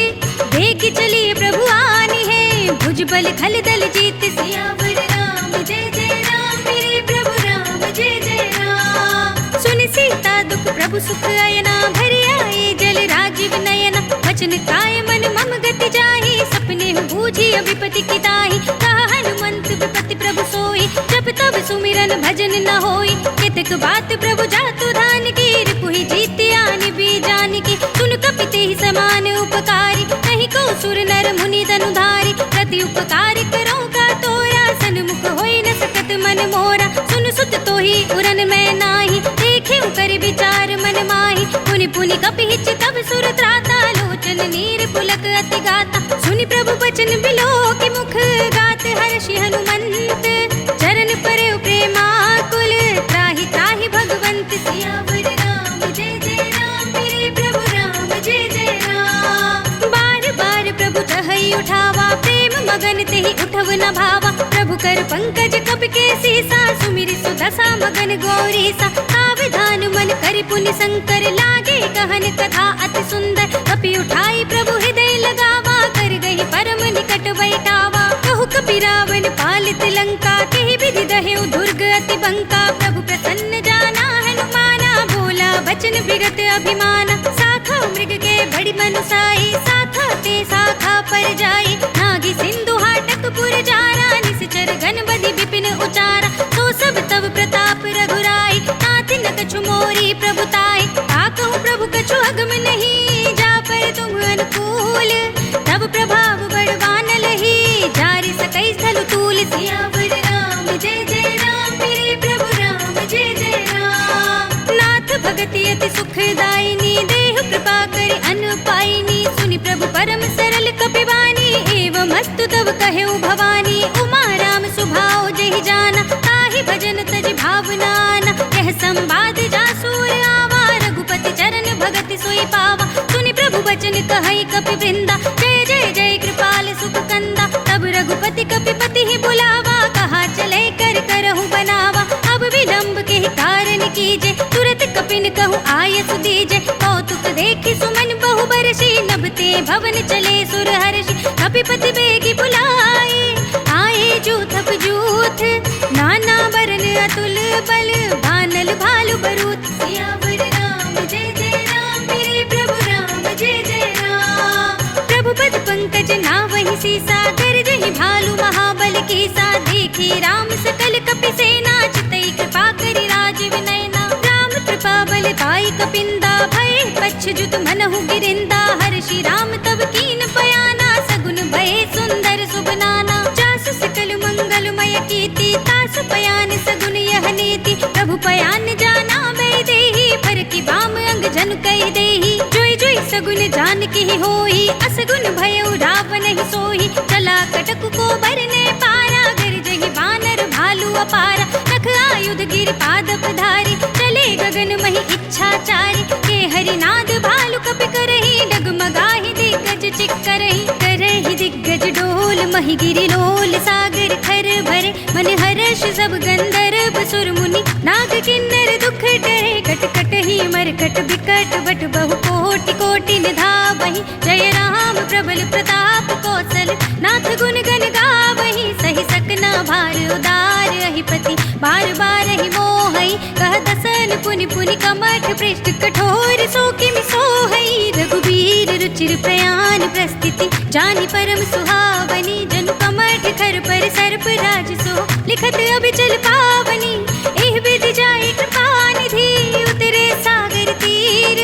देख चलिए प्रभु आनी है, भुजबल खल दल जीत। सियावर राम जय जय राम, मेरे प्रभु राम जय जय राम। सुन सीता दुख प्रभु सुख अयना, भरि आए जल राजीव नयना। वचन काय मन मम गति जाहि, सपने बूझी विपति की ताहि। कहा हनुमंत विपति प्रभु सोई, जब तब सुमिरन भजन न होई। केतक बात प्रभु जातु धान की, रिपुहि जीति आनि भी जान की। सुन कपिते ही समान उपकारी, नहीं को सुर नर मुनि धनुधारी। प्रति उपकार करो का तोरा, सन्मुख होई न सकत मन मोरा। सुन सुत तो ही उरन में नाही, देखे कर विचार मन माही। पुनि पुनि कपिहिच तब सुर त्राता, लोचन नीर पुलक अति गाता। सुनि प्रभु बचन बिलो के मुख, गात हर्षि हनुमंत। चरण परे प्रेमाकुल, त्राहि त्राहि भगवंत। सियावर राम जय जय राम, मेरे प्रभु राम जय जय राम। बार बार प्रभु चहई उठावा, प्रेम मगन तेहि उठव न भावा। प्रभु कर पंकज कपि के सीसा, सुमिरि सुदशा मगन गौरीसा। सावधान मन करि पुनि शंकर, लागे कहन कथा अति सुंदर। कपि उठाई प्रभु हृदय लगावा, कर गहि परम निकट बैठावा। कहु कपि रावण पालित लंका, तेहि विधि दहेउ दुर्ग अति बंका। प्रभु प्रसन्न जाना हनुमाना, बोला बचन बिगत अभिमाना। साखा मृग के बड़ी मनुसाई, साखा ते शाखा पर जाई। नागी सिंधु हाटक पुर जारा, निश्चर गण बधि विपिन उचारा। तो सब तब प्रताप रघुराई, नाति न कछु मोरी प्रभुताई। ताकहु प्रभु कछु अगम नहीं, जा पर तुम अनुकूल। तब प्रभाव बड़वान लही, जारि सकई स्थल तूल। सियावर राम जय जय राम, मेरे प्रभु राम जय जय राम। नाथ भगति अति सुखदायिनी, देह कृपा करि अन पाइनी। सुनि प्रभु परम सरल कपिवानी, एवं अस्तु तब कहेउ भवानी। उमा राम सुभाव जहि जाना, ताहि भजन तज भावनाना। यह संवाद जासूर आवा, रघुपति चरण भगति सोई पावा। सुनि प्रभु बचन कहई कपि वृंदा, जय जय जय कृपाल सुख कंदा। तब रघुपति कपिपति ही बुलावा, कहा चले कर करहु बनावा। अब विलंब के ही कारण कीजे, तुरत कपिन कहूँ आयस दीजे। कौतुक देखि सुमन बहु बरसी, नभते भवन चले सुर हर्षि। कपिपति बेगी बुलाए, आए जूथप जूथ। नाना बरन अतुल बल, बानल भालु बरूथ। सियावर राम जय जय राम, मेरे प्रभु राम जय जय राम। प्रभु पद पंकज नावहि सीसा, गरजहि भालु महाबल कीसा। देखी राम सकल कपि सेना, चितई कृपा करि राजीव नयना। राम कृपा बल पाई कपिंदा, भय पच्छ जुत मनहु गिरिंदा। हर्षि राम तब कीन बयाना, सगुन भय सुंदर सुबनाना। जासु सकल मंगलमय कीर्ति, तासु पयान सगुन यह नीति। प्रभु पयान जाना बै देहि, पर की बाम अंग जन कहि देहि। जोई जोई सगुन जान की होई, असगुन भयउ रावण ही सोई। चला कटक को बरने पारा, गरजहि बानर भालु अपारा। नख आयुध गिर पादप धारी, चले गगन महि इच्छाचारी। के हरिनाद भालु कपि करहि, डगमगाहि दिग्गज चिक्करहि। करहि दिग्गज डोल महि गिरि लोल, सागर खर भरे मन हर्ष सब गंधर्व सुर मुनि। नाग किन्नर दुख डरे, कट कट ही मरकट बिकट बट बहु कोटि कोटि निधावहि। जय राम प्रबल प्रताप कौशल, नाथ गुण गण गावहि। सहि सकना भार उदार, अहिपति बार बार ही मोहई। कह दसन पुनि पुनि कमठ, पृष्ठ कठोर सो किमि सोहई। रघुबीर रुचिर प्रयाण प्रस्थिति, जानि परम सुहावनी। जनु कमठ खर पर सर्प राज सो, लिखत अभिचल पावनी। एह विधि जाय कृपा निधि, उतरे सागर तीर।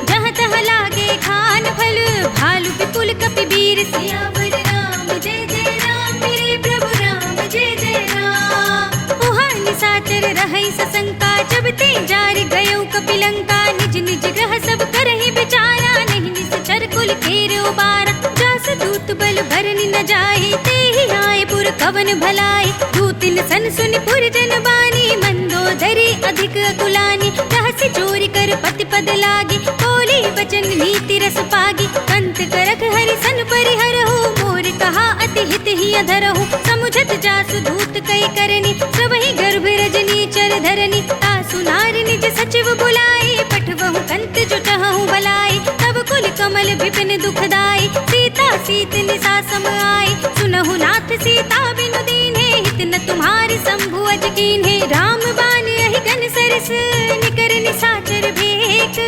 जहाँ तहाँ लागे खान फल, भालु विपुल कपि वीर। सियावर राम जय जय राम, मेरे प्रभु राम जय जय राम। उहाँ निशाचर रहै सशंका, जब ते जा बारा। जास दूत बल भरनि न जाहि, तेहि आए पुर कवन भलाई। दूतिन सन सुनि पुर जन बानी, मंदोदरी अधिक अकुलानी। रहस्य चोरी कर पति पद लागी, बोली बचन नीति रस पागी। कंत करख हरि सन परिहरहु, मोर कहा अति हित ही अधरहु। समुझत जासु दूत कई करनी, सबहि गर्भ रजनी चर धरनी। तासु नारी निज सचिव बुलाई, पठवहु कंत जो चहु भलाई। तब कुल कमल विपिन दुखदाई, सीता सीत निसा सम आई। सुनहु नाथ सीता बिनु दीन्हे, हित न तुम्हारी शंभु अज कीन्हे। राम बाण यही गन सरस, निकर निसाचर भेक।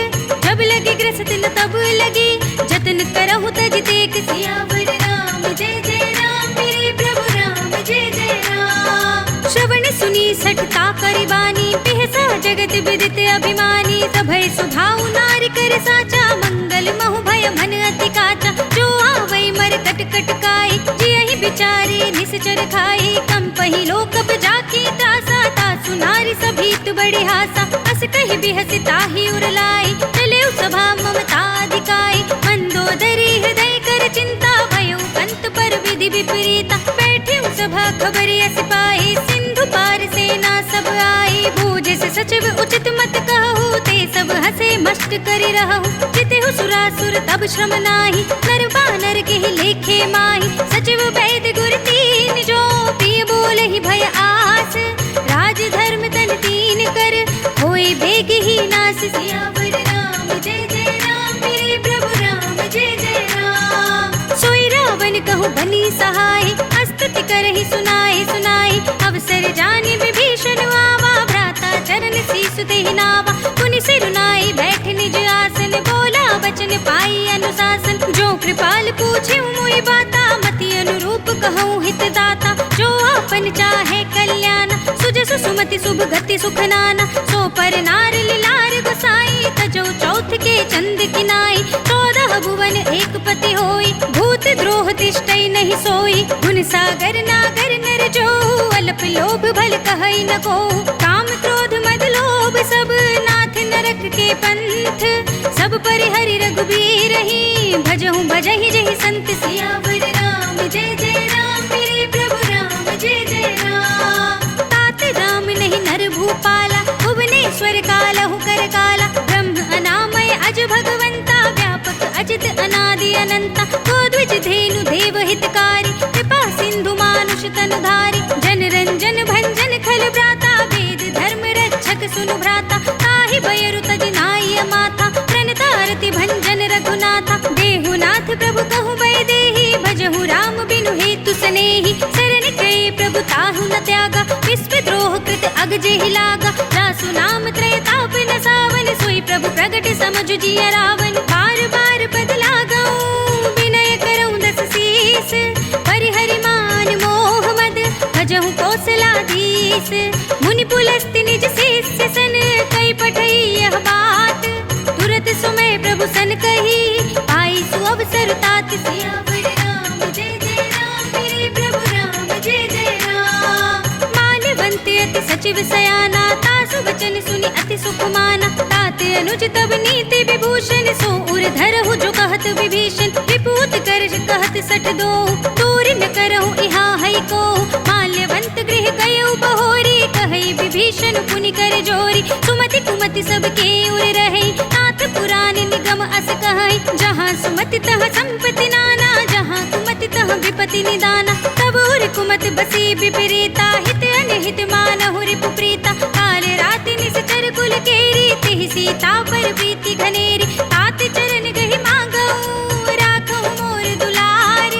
जब लगी ग्रसत न तब लगी, जतन करहु तज तेक। सियावर राम जय जय राम, मेरे प्रभु राम जय जय राम। श्रवण सुनी सठता करि बानी, पिहसा जगत विदित अभिमानी। सभय सुभाउ नारी कर साचा, मंगल महु भय मन अति काचा। जो आवै मर कट कट काई, जियहि बिचारे निश्चर खाई। कंपहि लोकप जाकी त्रासा, तासु नारी सभीत बड़ी हासा। अस कहि बिहसि ताहि उर लाई, चलेउ सभा ममता अधिकाई। मंदोदरी हृदय कर चिंता, भयउ कंत पर विधि विपरीता। बैठ्यउ सभा खबरि अस पाई, सिंधु पार सेना सब आई। बूझे से सचिव उचित मत कहु, ते सब हसे मस्त करि रहु। जितेहु सुरासुर तब श्रम नाही, नर बानर के ही लेखे माही। सचिव वैद गुर तीन जो, प्रिय बोलहि भय आस। राज धर्म तन तीन कर, होय बेग ही नास। सियावर राम जय जय राम, मेरे प्रभु राम जय जय राम। सोई रावण कहु बनी सहाय, अस्तुति करहि सुनाए सुनाए। अवसर जानि विभीषण आवा, भ्राता चरण सीसु तेहि नावा। पुनि सिरुनाई बैठ निज आसन, बोला बचन पाई अनुशासन। जो कृपाल पूछे मोहि बाता, मति अनुरूप कहूँ हित दाता। जो आपन चाहे कल्याण, सुजसु सुमति शुभ गति सुख नाना। सो पर नार लिलार गोसाई, तजो चौथ के चंद किनाई। 14 भुवन एक पति होई, भूत द्रोह तिष्ठै नहीं सोई। गुण सागर नागर नर जो, अल्प लोभ भल कहै न को। काम क्रोध मद लोभ सब, नाथ नरक के पंथ। सब परिहरि रघुबीर ही, भजहु भजहि जहि संत। सियावर राम जय जय राम, मेरे प्रभु राम जय जय राम। तात राम नहीं नर भूपाला, भुवनेश्वर कालहु कर काला। ब्रह्म अनामय अज भगवंता, व्यापक अजित अनादि अनंता। गोद्विज धेनु देव हितकारी, कृपा सिंधु मानुष तनुधारी। जन रंजन भंजन खल भ्राता, वेद धर्म रक्षक सुनु भ्राता। ताहि बयरु तज नाय माथा, प्रणतारति भंजन रघुनाथा। देहुनाथ प्रभु कहु बै देहि, भजहु राम बिनु हेतु सनेहि। शरण गए प्रभु ताहु न त्यागा, विश्व द्रोह कृत अग जेहि लागा। जासु नाम त्रय ताप न सावन, सोई प्रभु प्रगट समझु जिय रावण। बार बार पद लागऊं, विनय करऊं दस शीस। परिहरि मान मोह मद, भजहु कौशलाधीश। मुनि पुलस्त्य निज शिष्य सन, कई पठई यह बात। तुरत सुमय प्रभु सन कही, पाई सु अवसर तात। सियावर राम जय जय राम, मेरे प्रभु राम जय जय राम। माल्यवंत अति सचिव सयाना, तासु वचन सुनि अति सुख माना। तात अनुज तब नीति विभूषण, सो उर धरहु जो कहत विभीषण। विपूत कर कहत सठ दो, दूर न करहु इहा हई को। माल्यवंत गृह गयउ बहोरी, कहई विभीषण पुनि कर जोरी। सुमति कुमति सबके उर रहे, नाथ पुराण निगम अस कहई। जहाँ सुमति तह संपत्ति नाना, जहाँ कुमति तह विपति निदाना। तब उर कुमत बसी विपरीता, हित अनहित मानहु रिपु प्रीता। काल राति निश्चर कुल केरी, तिहि सीता पर प्रीति घनेरी। तात चरण गहि मांगऊ, राखहु मोर दुलार।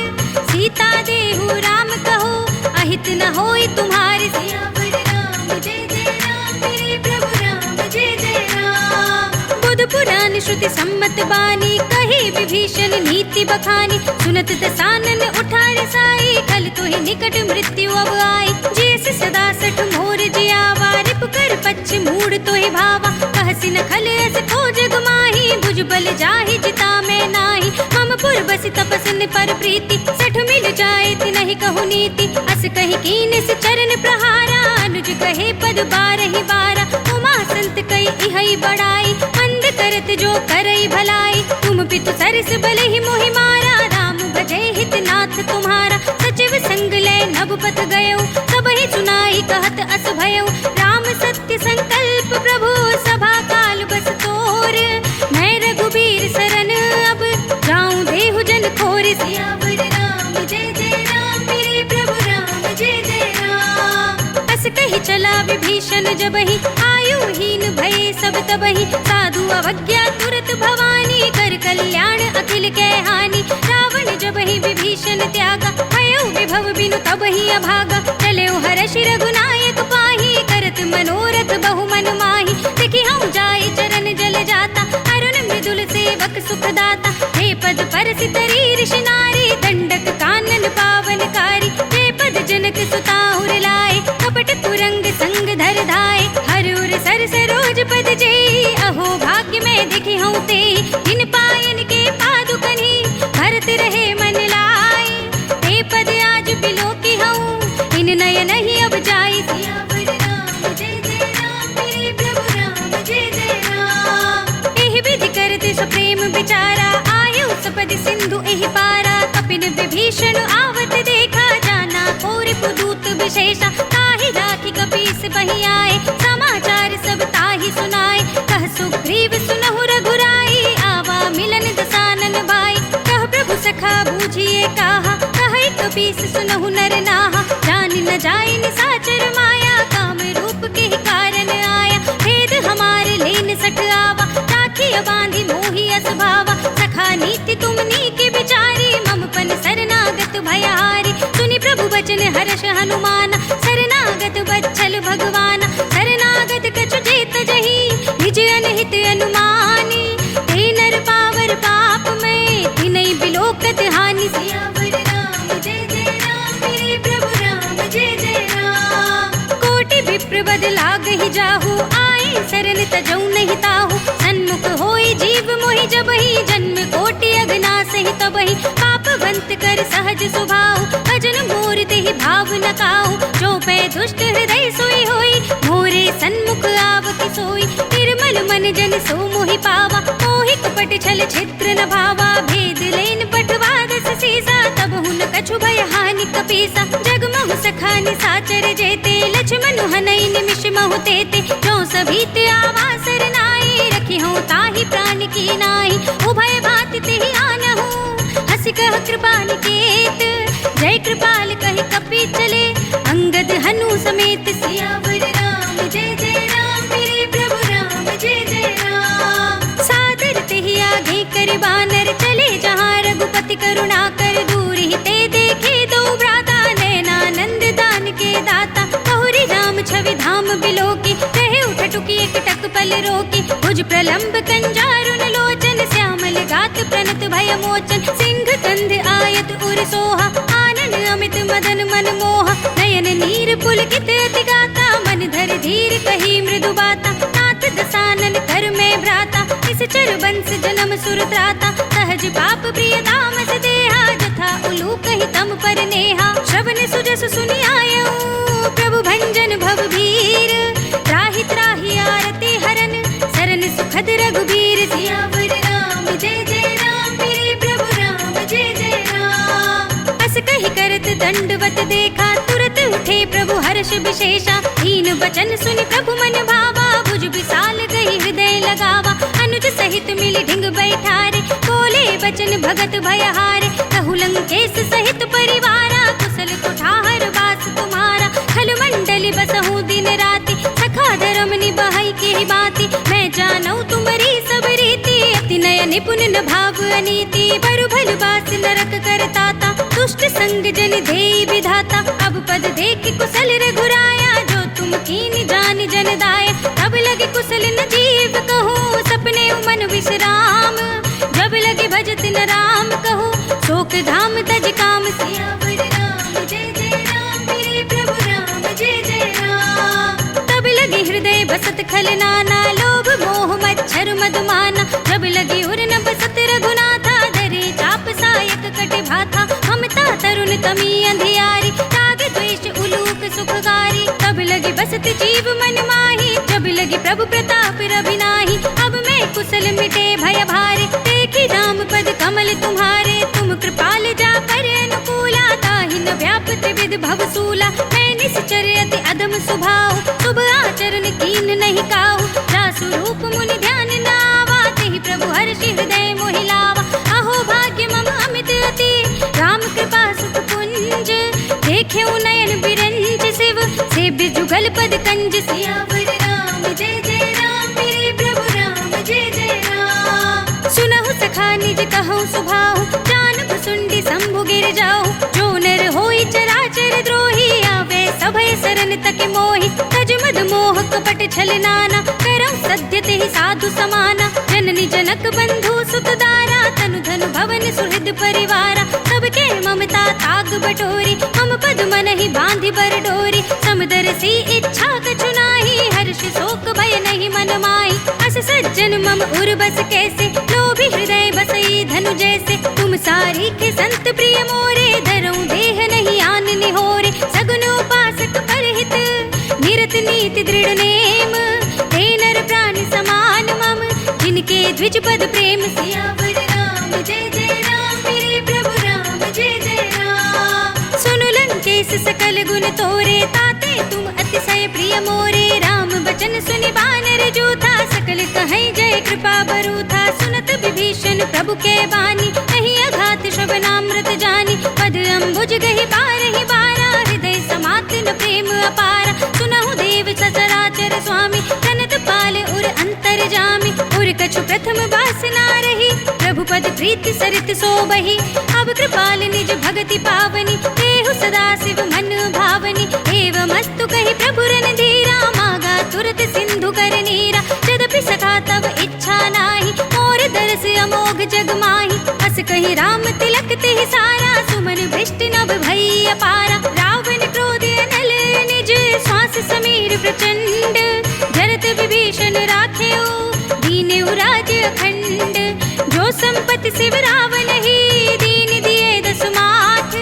सीता देहु राम कहो, अहित न होई तुम्हारे। सियावर राम जय जय राम, मेरे प्रभु राम जय जय राम। बुध पुराण श्रुति सम्मत बानी, कही विभीषण नीति बखानी। सुनत दसानन उठारे साई, खल तुहि निकट मृत्यु अब आई। जैसे सदा सठ मोर जियावा, रिप कर पच्छ मूड तुहि भावा। कहसि न खल अस खोज गुमाही, भुज बल जाहि जिता मैं नाही। मम पुर बसि तपसन पर प्रीति, सठ मिल जाए तिनहि कहु नीति। अस कहि कीन से चरण प्रहारा, अनुज कहे पद बारहि बारा। उमा संत कई इहै बड़ाई, मंद करत जो करई भलाई। तुम पितु सरस बलहि मोहि मारा, पथ गयो, सब ही सुनाई कहत अस भयो। राम सत्य संकल्प प्रभु सभा काल बस तोर, मैं रघुबीर सरन अब जाऊं देहु जन खोर। सियावर राम जय जय राम, मेरे प्रभु राम जय जय राम। अस कही चला विभीषण जबहि, आयुहीन भये सब तबहि। साधु अवज्ञा तुरत भवानी, कर कल्याण अखिल कै हानि। रावण जबहि विभीषण त्यागा, भयो विभव बिनु तबहि अभागा। चलेउ हर्षि रघुनायक पाहि, करत मनोरथ बहु मन माहि। देखि हम जाय चरण जल जाता, अरुण मृदुल सेवक सुख दाता। हे पद परसि तरी ऋषि नारी, दंडक कानन पावनकारी। हे पद जनक सुताहुर लाए, कपट कुरंग संग धर धाय। हर उर सर सरोज पद जेई, अहो भाग्य में देखि हूँ ते। इन पायन के पादुकनि, भरत रहे मन लाई। ते पद आज बिलोकी हूँ, इन नयन ही अब जाई। सियावर राम जय जय राम, मेरे प्रभु राम जय जय राम। एहि विधि करते सप्रेम विचारा, आयु सपदि सिंधु एहि पारा। कपिन विभीषण आवत देखा, जाना और पुदूत विशेषा। ताहि राखी कपीस बहि आए, समाचार सब ताहि सुनाए। कह सुग्रीव सुनहु रघुराई, आवा मिलन दसानन भाई। कह प्रभु सखा बूझिए काहा, कहि कपीस सुनहु नर नाहा। जान न जाय निसाचर माया, काम रूप के ही कारण आया। भेद हमारे लेन सठ आवा, राखी बांधी मोहि अस भावा। सखा नीति तुमनी के विचारी, मम पन शरणागत भयहारी। सुनि प्रभु बचन हर्ष हनुमाना, शरणागत बच्चल भगवाना। शरणागत कछु जेत जही, निज अनहित अनुमानी। ते नर पावर पाप में, तिनहि बिलोकत हानि। सियावर राम जय जय राम, मेरे प्रभु राम जय जय राम। कोटि विप्र बद लागहि जाहु, आए शरण तजौ नहीं ताहु। सन्मुख होई जीव मोहि जबहि, जन्म कोटि अघनासहि तबहि। पाप बंत कर सहज सुभाव, भजन मोर देहि भाव न काहु। जो पै दुष्ट हृदय सोई होई, मोरे सन्मुख आवति सोई। निर्मल मन जन सो मोहि पावा, मोहि कपट छल छिद्र न भावा। भेद लेन पठवा दस सीसा, तब हुन कछु भय हानि कपीसा। जगमहु सखा निसाचर जेते, लक्ष्मण हनई निमिष महु तेते। जो सभीत आवा सरनाई, रखी हूँ ताहि प्राण की नाई। उभय भांति तेहि आनहु, हंसि कह कृपा निकेत। जय कृपाल कहि कपि चले, अंगद हनु समेत। सियावर राम जय जय राम, मेरे प्रभु राम जय जय राम। सादर तेहि आगे कर बानर, चले जहाँ रघुपति करुणा कर। दूर ही ते देखे दो भ्राता, नयनानंद दान के दाता। बहुरी राम छवि धाम बिलोकी, कहे उठ टुकी एक टक पल रोकी। भुज प्रलंब कंजारुन लोचन, श्यामल गात प्रणत भय मोचन। सिंह कंध आयत उर सोहा, आनन अमित मदन मन मोहा। नयन नीर पुलकित अति गाता, मन धर धीर कही मृदु बाता। नाथ दसानन कर में भ्राता, इस चर बंस जन्म सुर त्राता। सहज पाप प्रिय तामस देहा, जथा उलू कही तम पर नेहा। श्रवण सुजस सुनि आयऊ, प्रभु भंजन भव भीर। त्राहि त्राहि आरती हरन, सरन सुखद रघुबीर। सियावर राम जय जय राम, मेरे प्रभु राम जय जय राम। अस कहि करत दंडवत देखा, तुरत उठे प्रभु हर्ष विशेषा। दीन बचन सुनि प्रभु मन भावा, भुज विशाल गई हृदय लगावा। अनुज सहित मिली ढिंग बैठारे, बोले बचन भगत भयहारे। कहु लंकेश सहित परिवारा, कुशल कुठार बास तुम्हारा। खल मंडली बसहु दिन राति, सखा धर्म निभाई के ही बाती। मैं जानऊ तुम्हारी सब रीति, अति नय निपुण न भाव अनीति। बरु भल बास नरक करताता, दुष्ट संग जन देई विधाता। अब पद देख कुशल रघुराया, जो तुम कीन जान जन दाया। तब लगे कुशल न जीव कहो, सपने मन विश्राम। जब लगे भजत न राम कहो, शोक धाम तज काम। सियावर राम जय जय राम, मेरे प्रभु राम जय जय राम। तब लगे हृदय बसत खल नाना, लोभ मोह मच्छर मधुमाना। जब लगे उर न बसत रघुनाथा, धरे चाप सायक कट भाथा। ममता तरुण तमी अंधियारी, राग द्वेष उलूक सुखगारी। तब लगे बसत जीव मन माही, जब लगे प्रभु प्रताप रविनाही। अब मैं कुशल मिटे भय भारे, देखी राम पद कमल तुम्हारे। तुम कृपाल जा पर अनुकूला, ताहि न व्यापत विध भवसूला। परम सुभाव, शुभ आचरण कीन नहीं काहू, जासु रूप मुनि ध्यान न आवा, तेहि प्रभु हर्षि हृदय मोहि लावा। अहो भाग्य मम अमित अति, राम कृपा सुख पुंज, देखे नयन बिरंज शिव, सेव्य जुगल पद कंज। सियावर राम जय जय राम, मेरे प्रभु राम जय जय राम। सुनहु सखा निज कहूँ सुभाऊ, जान भुसुंडी शंभु गिर जाऊ, जो नर होई चराचर द्रोही, आवे सभय सरन तक मोहि। तज मद मोह कपट छल नाना, करम सत्य तेहि साधु समाना, जननी जनक बंधु सुत दारा, तनु धनु भवन सुहृद परिवारा। सबके ममता ताग बटोरी, मम पद मन ही बांधि बर डोरी, समदर सी इच्छा कछु नाही, हर्ष शोक भय नहीं मन माही। अस सज्जन मम उर बस कैसे, लोभी हृदय बसई धनु जैसे, तुम सारी के संत प्रिय मोरे, धरऊं देह नहीं आन निहोरे। सगुन उपासक परहित, निरत नीति दृढ़ नेम, ते नर प्राण समान मम, जिनके द्विज पद प्रेम। सियावर राम जय जय राम, मेरे प्रभु राम जय जय राम। सुनु लंकेश सकल गुण तोरे, ताते तुम अतिशय प्रिय मोरे। राम बचन सुनि बानर जूथा, सकल कहीं जय कृपा बरूथा। सुनत विभीषण प्रभु के बानी, नहीं अघात श्रवणामृत जानी। पद अम्बुज गहि बारहि बारा, हृदय समात न प्रेम अपारा। सुनहु देव सचराचर स्वामी, कनत पाल उर अंतर जामी। उर कछु प्रथम वासना रही, प्रभु पद प्रीति सरित सोबहि। अब कृपाल निज भगति पावनी, देहु सदा शिव मन भावनी। एवमस्तु कहि प्रभु रणधीरा, मागा तुरत सिंधु कर नीरा। यद्यपि सखा तब इच्छा नाही, मोर दरस अमोघ जग माही। अस कहि राम तिलक तेहि सारा, सुमन वृष्टि नभ भई अपारा। रावण क्रोध अनल निज, श्वास समीर प्रचंड। जरत विभीषण राखेऊ, दीनेऊ राज अखंड। जो संपत्ति शिव रावण ही, दीन दिए दस माथ।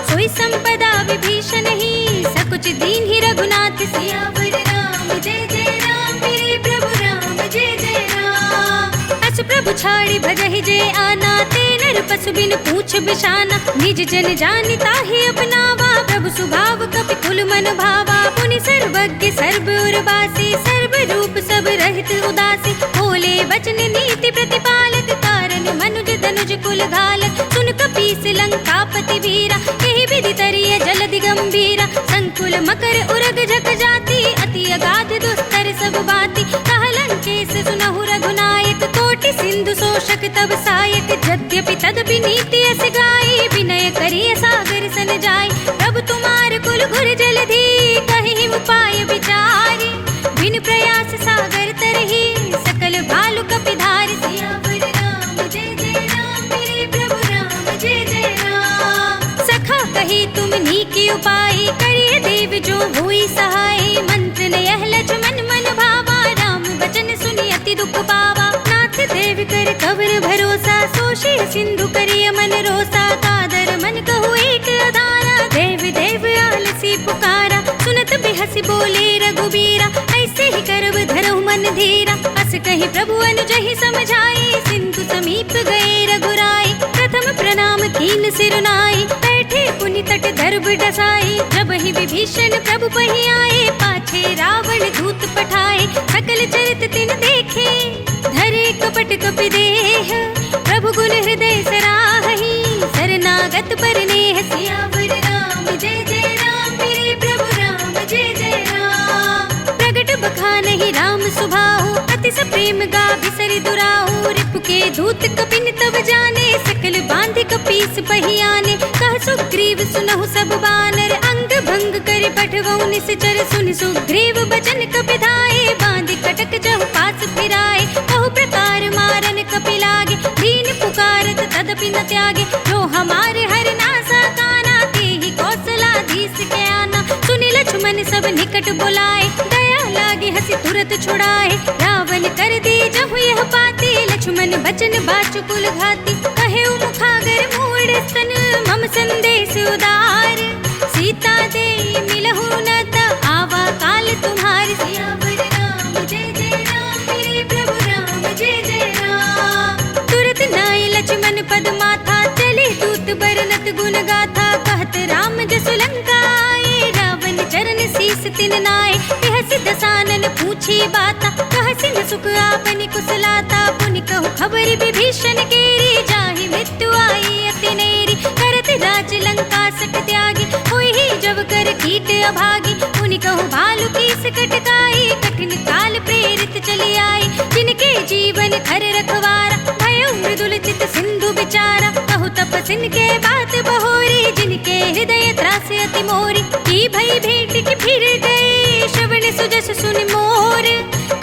सोई संपदा विभीषण ही, सकुच दीन ही रघुनाथ। सियावर राम जय जय राम, मेरे प्रभु राम जय जय राम। अस प्रभु छाड़ी भजहि जे आना, ते नर पशु बिन पूछ बिशाना। निज जन जानि ताहि अपनावा, प्रभु सुभाव कपि कुल मन भावा। पुनि सर्वज्ञ सर्व उर्वासी, सर्व रूप सब रहित उदासी। बोले वचन नीति प्रतिपालक, कारण मनुज धनुज कुल घालक। सुन कपीस लंकापति वीरा, यही विधि तरिय जलधि गंभीरा। संकुल मकर उरग झक जाति, अति अगाध दुस्तर सब बाती। कह लंकेश सुनहु रघुनायक, कोटि सिंधु शोषक तब सायक। यद्यपि तदपि नीति अस गाई, विनय करिय सागर सन जाई। प्रभु तुम्हार कुल घुर जलधि, कहि उपाय विचारी। बिन प्रयास सागर तरहि, सकल भालु कपि धारि। सियावर राम जय जय राम, मेरे प्रभु राम जय जय राम। सखा कही तुम नीकी उपाय, करिय देव जो हुई सहाय। मंत्र ने यह लक्ष्मण मन भावा, राम वचन सुनि अति दुख पावा। नाथ देव कर कवर भरोसा, सोषिय सिंधु करिय मन रोसा। कादर मन कहु एक अधारा, देव देव आलसी पुकारा। सुनत बिहसि बोले रघुबीरा, ऐसे ही करब धरहु मन धीरा। अस कहि प्रभु अनुजहि समझाई, सिंधु समीप गए रघुराई। प्रथम प्रणाम कीन सिरुनाई, बैठे पुनि तट दर्भ डसाई। जब ही विभीषण प्रभु पहि आए, पाछे रावण दूत पठाए। सकल चरित तिन देखे, धरे कपट कपि देह। प्रभु गुण हृदय सराहि, शरणागत पर नेह। सियावर राम जय जय राम, मेरे प्रभु राम जय जय राम। प्रगट बखानहि राम सुभाऊ, अति सप्रेम गा बिसरि दुराऊ। रिपु के दूत कपिन तब जाने, सकल बांधि कपीस पहि आने। कह सुग्रीव सुनहु सब बानर, अंग भंग कर पठवऊ निश्चर। सुनि सुग्रीव बचन कपि धाये, बांधि कटक जहु पास फिराए। कहु प्रकार मारन कपि लागे, दीन पुकारत तदपि न त्यागे। जो हमारे हर नासा काना, तेहि कौशलाधीश के आना। सुनि लक्ष्मण सब निकट बुलाए, दया लागे हंसी तुरत छुड़ाए। रावण कर दी जहु यह पाती, लक्ष्मण बचन बाचु कुल घाती। कहे मुखागर मूढ़ स्तन, मम संदेश उदार। सीता दे मिलहु न त, आवा काल तुम्हार। सियावर राम जय जय राम, मेरे प्रभु राम जय जय राम। तुरत नाय लक्ष्मण पद माथा, चले दूत बरनत गुण गाथा। कहत राम जसु लंका आए, रावण चरण शीस तिन नाय बिहसि दसानन पूछी बाता कहसि न सुख आपनि कुशलाता पुनि कहु खबर विभीषण केरी जाहि मृत्यु आई अति नेरी करत राज लंका सट त्यागी होई ही जब कर कीट अभागी पुनि कहु भालु कीस कटकाई कठिन काल प्रेरित चली आई जिनके जीवन खर रखवारा भयो मृदुल चित सिंधु बिचारा कहु तपसिन के बात बहोरी जिनके हृदय त्रास अति मोरी की भई भेंट की फिर गए श्रवण सुजस सुन मोर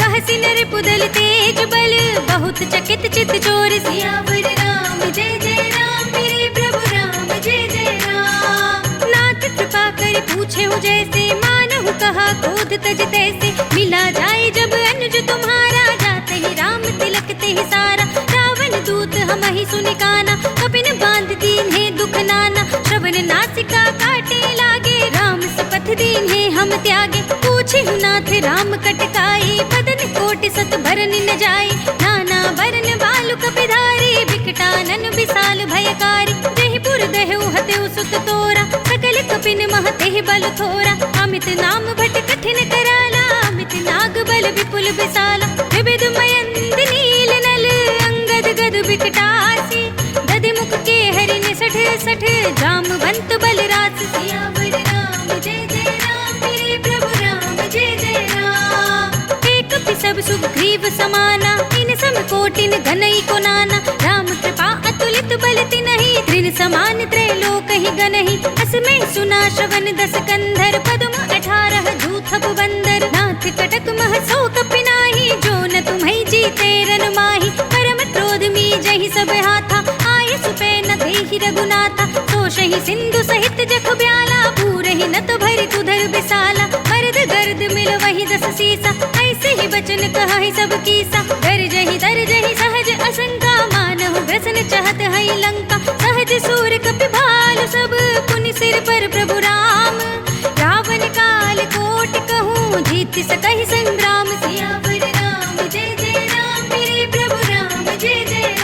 कहसि नर पुदल तेज बल बहुत चकित चित चोर सियावर राम जय जय राम मेरे प्रभु राम जय जय राम नाथ कृपा कर पूछे हूँ जैसे मानहु कहा क्रोध तज तैसे मिला जाए जब अनुज तुम्हारा जाते ही राम तिलक ते ही सारा रावण दूत हम ही सुनि काना कपिन बांध दीन है दुख नाना श्रवण नासिका काटे लागे राम सपथ दीन है हम त्यागे पूछे हूँ नाथ राम कटकाई बदन कोटि सत भरन न जाए नाना वरन बालु कपिधारी बिकटानन विशाल भयकारी जहि पुर दहु हतेउ सुत तोरा सकल कपिन महते बल थोरा अमित नाम भट कठिन कराला अमित नाग बल विपुल विशाला विविध मयंद नील नल अंगद गद बिकटासी दधि मुख के हरि ने सठ सठ जामवंत बल रास सियावर राम जय जय राम मेरे प्रभु राम जय जय राम एक सब सुग्रीव समाना इन सम कोटिन घनई को नाना राम कृपा अतुलित बल तिनहि त्रिन समान त्रैलोक ही गनहि असमय सुना श्रवण दस कंधर पद्म 18 जूथप बंदर नाथ कटक मह सो कपिनाहि जो न तुम्हें जीते रन माही परम क्रोध मी जहि सब हाथा आय सुपै न देहि रघुनाथा सोषहि सिंधु सहित जख ब्याला पूरहि नत भरि कुधर बिसाला मर्द गर्द मिल वही दस सीसा ऐसे ही बचन कहाहि सब कीसा गरजहि तरजहि सहज असंका मानहु ग्रसन चाहत हई लंका सहज सूर कपि भालु सब पुनि सिर पर प्रभु राम रावण काल कोट कहूँ जीत सकहि संग्राम सियावर राम जय जय राम मेरे प्रभु राम जय जय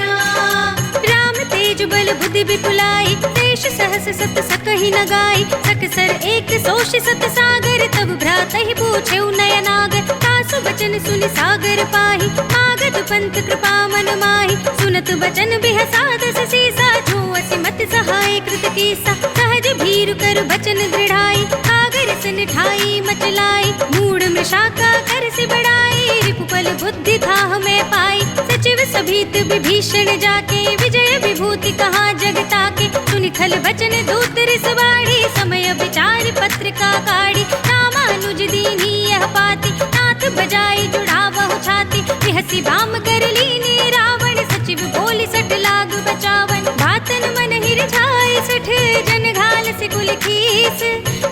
राम तेज बल बुद्धि विपुलाई देश सहस सत सकहि न गाई सकसर एक सोष सत सागर तब भ्रात ही पूछे नयनागर तासु बचन सुनि सागर पाही मागध पंथ कृपा मन माही सुनत बचन बिहसा दस सीसा जो असिमत सहाय कृत कीसा सहज भीरु कर बचन दृढ़ाई सागर सन ठाई मचलाई मूढ़ मृषाका कर से बढ़ाई रिपुपल बुद्धि था हमें पाई सचिव सभीत विभीषण जाके विजय विभूति कहा जगता के सुनि खल बचन दूत रिसवाड़ी समय विचार पत्रिका काढ़ी रामानुज दीनी यह पाती नाथ बजाई जुड़ावहु छाती बिहसी बाम कर लीनी रावण सचिव बोली सठ लाग बचावन बातन मन ही रिझाए सठ जन घाल से कुल खीस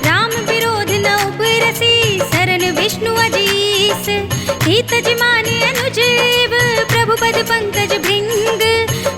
राम विरोध न उबरसी शरण विष्णु अजीस हित जिमाने अनुजेव प्रभु पद पंकज भृंग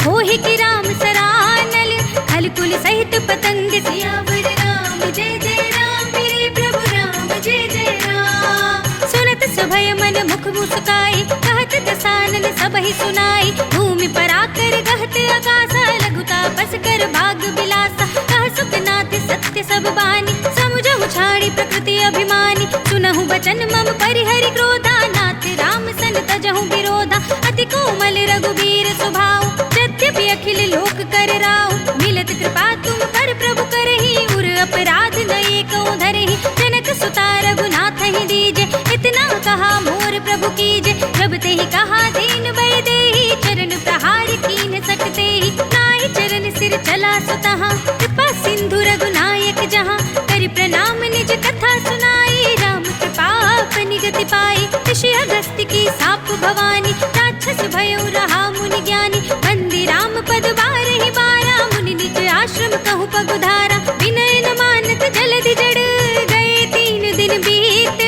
होहि की राम सरानल खल कुल सहित पतंग सियावर राम जय जय राम मेरे प्रभु राम जय जय राम सुनत सभय मन मुख मुस्काई कहत दसानन सबहि सुनाई भूमि पर आकर गहत आकाशा लघुता बस कर भाग बिलासा कह सुखनाथ सत्य सब बानी समुझहु छाड़ी प्रकृति अभिमानी सुनहु बचन मम परिहरि क्रोधा नाथ राम सन तजहु विरोधा अति कोमल रघुबीर स्वभाव यद्यपि अखिल लोक कर राव मिलत कृपा तुम पर प्रभु करहि उर अपराध न एको धरहि जनक सुता रघुनाथ ही दीजे इतना कहा मोर प्रभु कीजे जब ते ही कहा दीन बल देहि चरण प्रहार कीन सकते ही नाहि चरण सिर चला सुतहा कृपा सिंधु रघुनायक जहाँ कर प्रणाम निज कथा सुनाई राम कृपा अपनी गति पाई ऋषि अगस्त्य की साप भवानी राक्षस भयो रहा मुनि ज्ञानी वंदे राम पद बारहि बारा मुनि निज आश्रम कहु पगुधारा विनय न मानत जलधि जड़ गए 3 दिन बीत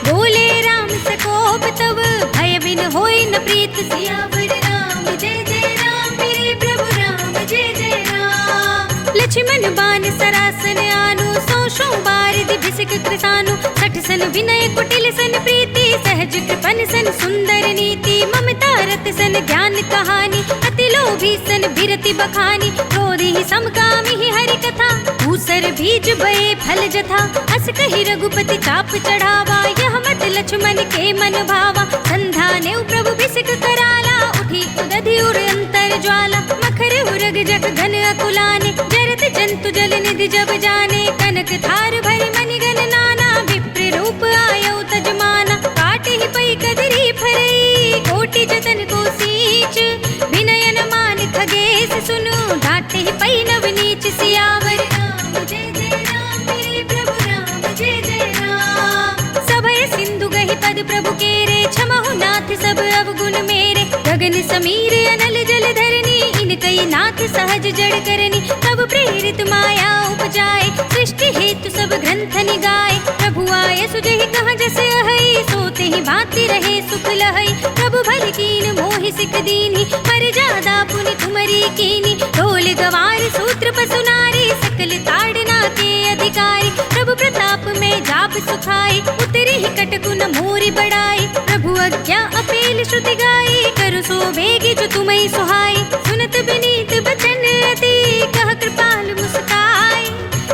बोले राम सकोप तब भय बिन होई न प्रीत सियावर राम जय जय राम मेरे प्रभु राम जय जय राम लक्ष्मण बान सरासन आनु सौ बार दिभिसिक कृसानु सठ सन विनय कुटिल सन प्रीति सहज कृपन सन सुंदर नीति ममता रत सन ज्ञान कहानी अति लोभी सन बिरति बखानी क्रोधी समकामी हरि कथा ऊसर बीज बये फल जथा, अस कही रघुपति चाप चढ़ावा। यह मत लक्ष्मण के मन भावा, संधाने प्रभु बिसिक कराला। उठी उदधि उर अंतर ज्वाला, मखर उरग जग घन अकुलाने। जरत जंतु जल निधि जब जाने, कनक थार भरी मनि गण नाना। विप्र रूप आयो तजमाना, काटे ही पई कदरी फरई। कोटि जतन को सींच, विनयन मान खगेश सुनु। डांटे ही पई नव नीच, सियावर राम जय जय राम। मेरे प्रभु राम जय जय राम। सभय सिंधु गहि पद प्रभु केरे, क्षमहु नाथ सब अवगुण मेरे। गगन समीर अनल जल धरनी, इनकई नाथ सहज जड़ करनी। तब प्रेरित माया उपजाए, सृष्टि हेतु सब ग्रंथ निगाए। प्रभु आय सुजहि कहाँ जस अहै, सोते ही भांति रहे सुख लहै। प्रभु भल कीन मोहि सिख दीन्ही, मर्यादा पुनि तुमरी कीनी। ढोल गवार सूत्र पसु नारी, सकल ताड़ना के अधिकारी। प्रभु प्रताप में जाप सुखाई, उतरी ही कटकुन मोरी बढ़ाई। प्रभु आज्ञा अपेल श्रुति गाई, करु सो बेगी जो तुम्हें सुहाई। सुनत विनीत बचन अति, कह कृपाल मुस्काई।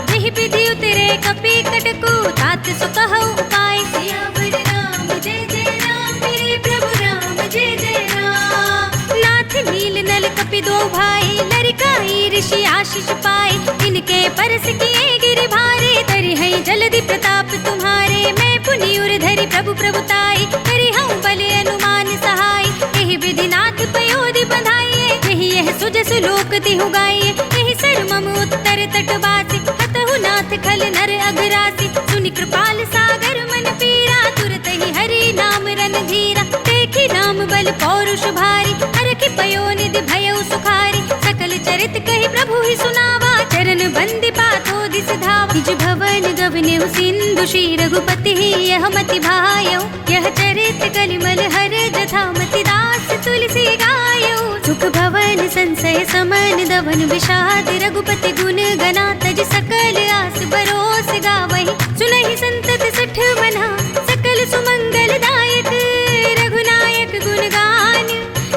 जहि विधि उतरे कपि कटकु, तात सो कहु उपाय। सियावर राम जय जय राम। मेरे प्रभु राम जय जय राम। नाथ नील नल कपि दो भाई, लरिकाई ऋषि आशीष पाए। इनके परस किए गिरि भारे, तरि है जलधि प्रताप तुम्हारे। मैं पुनि उर धरि प्रभु प्रभुताई, करि हूँ बल अनुमान सहाय। यही विधि नाथ पयोधि बंधाइए, यही यह सुजस लोक तिहु गाइए। यही सर मम उत्तर तटवासी, हतहु नाथ खल नर अघरासी। सुनि कृपाल सागर मन पीरा, तुरत ही हरि नाम रन धीरा। देखी राम बल पौरुष भारी, हरखि पयो निधि भयउ सुखारी। सकल चरित कहि प्रभु ही सुनावा, चरण बंदी पाथो दिस धावा। निज भवन गवनेउ सिंधु, श्री रघुपति ही यह मति भायौ। यह चरित कलिमल हर जथा, मति दास तुलसी गायौ। सुख भवन संशय समन दवन, विषाद रघुपति गुण गना। तज सकल आस बरोस गावहि, सुनहि संतत सठ मना। सकल सुमंगल दायक, रघुनायक गुण गान।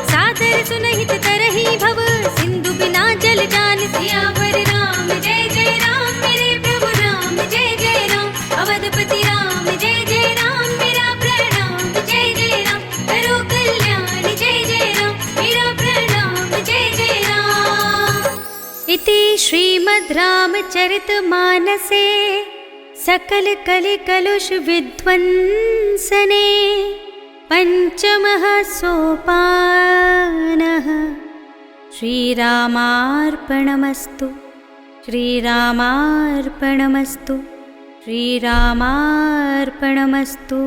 सादर सुनहित तरहि भव, सिंधु बिना जल जान। सियावर राम जय जय राम। मेरे प्रभु राम जय जय राम। अवधपति राम जय जय राम। मेरा प्रणाम जय जय राम। करो कल्याण जय जय राम। मेरा प्रणाम जय जय राम। इति श्रीमद् रामचरितमानसे सकल कलि कलुष विध्वंसने पंचमः सोपानः। श्रीरामार्पणमस्तु। श्रीरामार्पणमस्तु। श्रीरामार्पणमस्तु।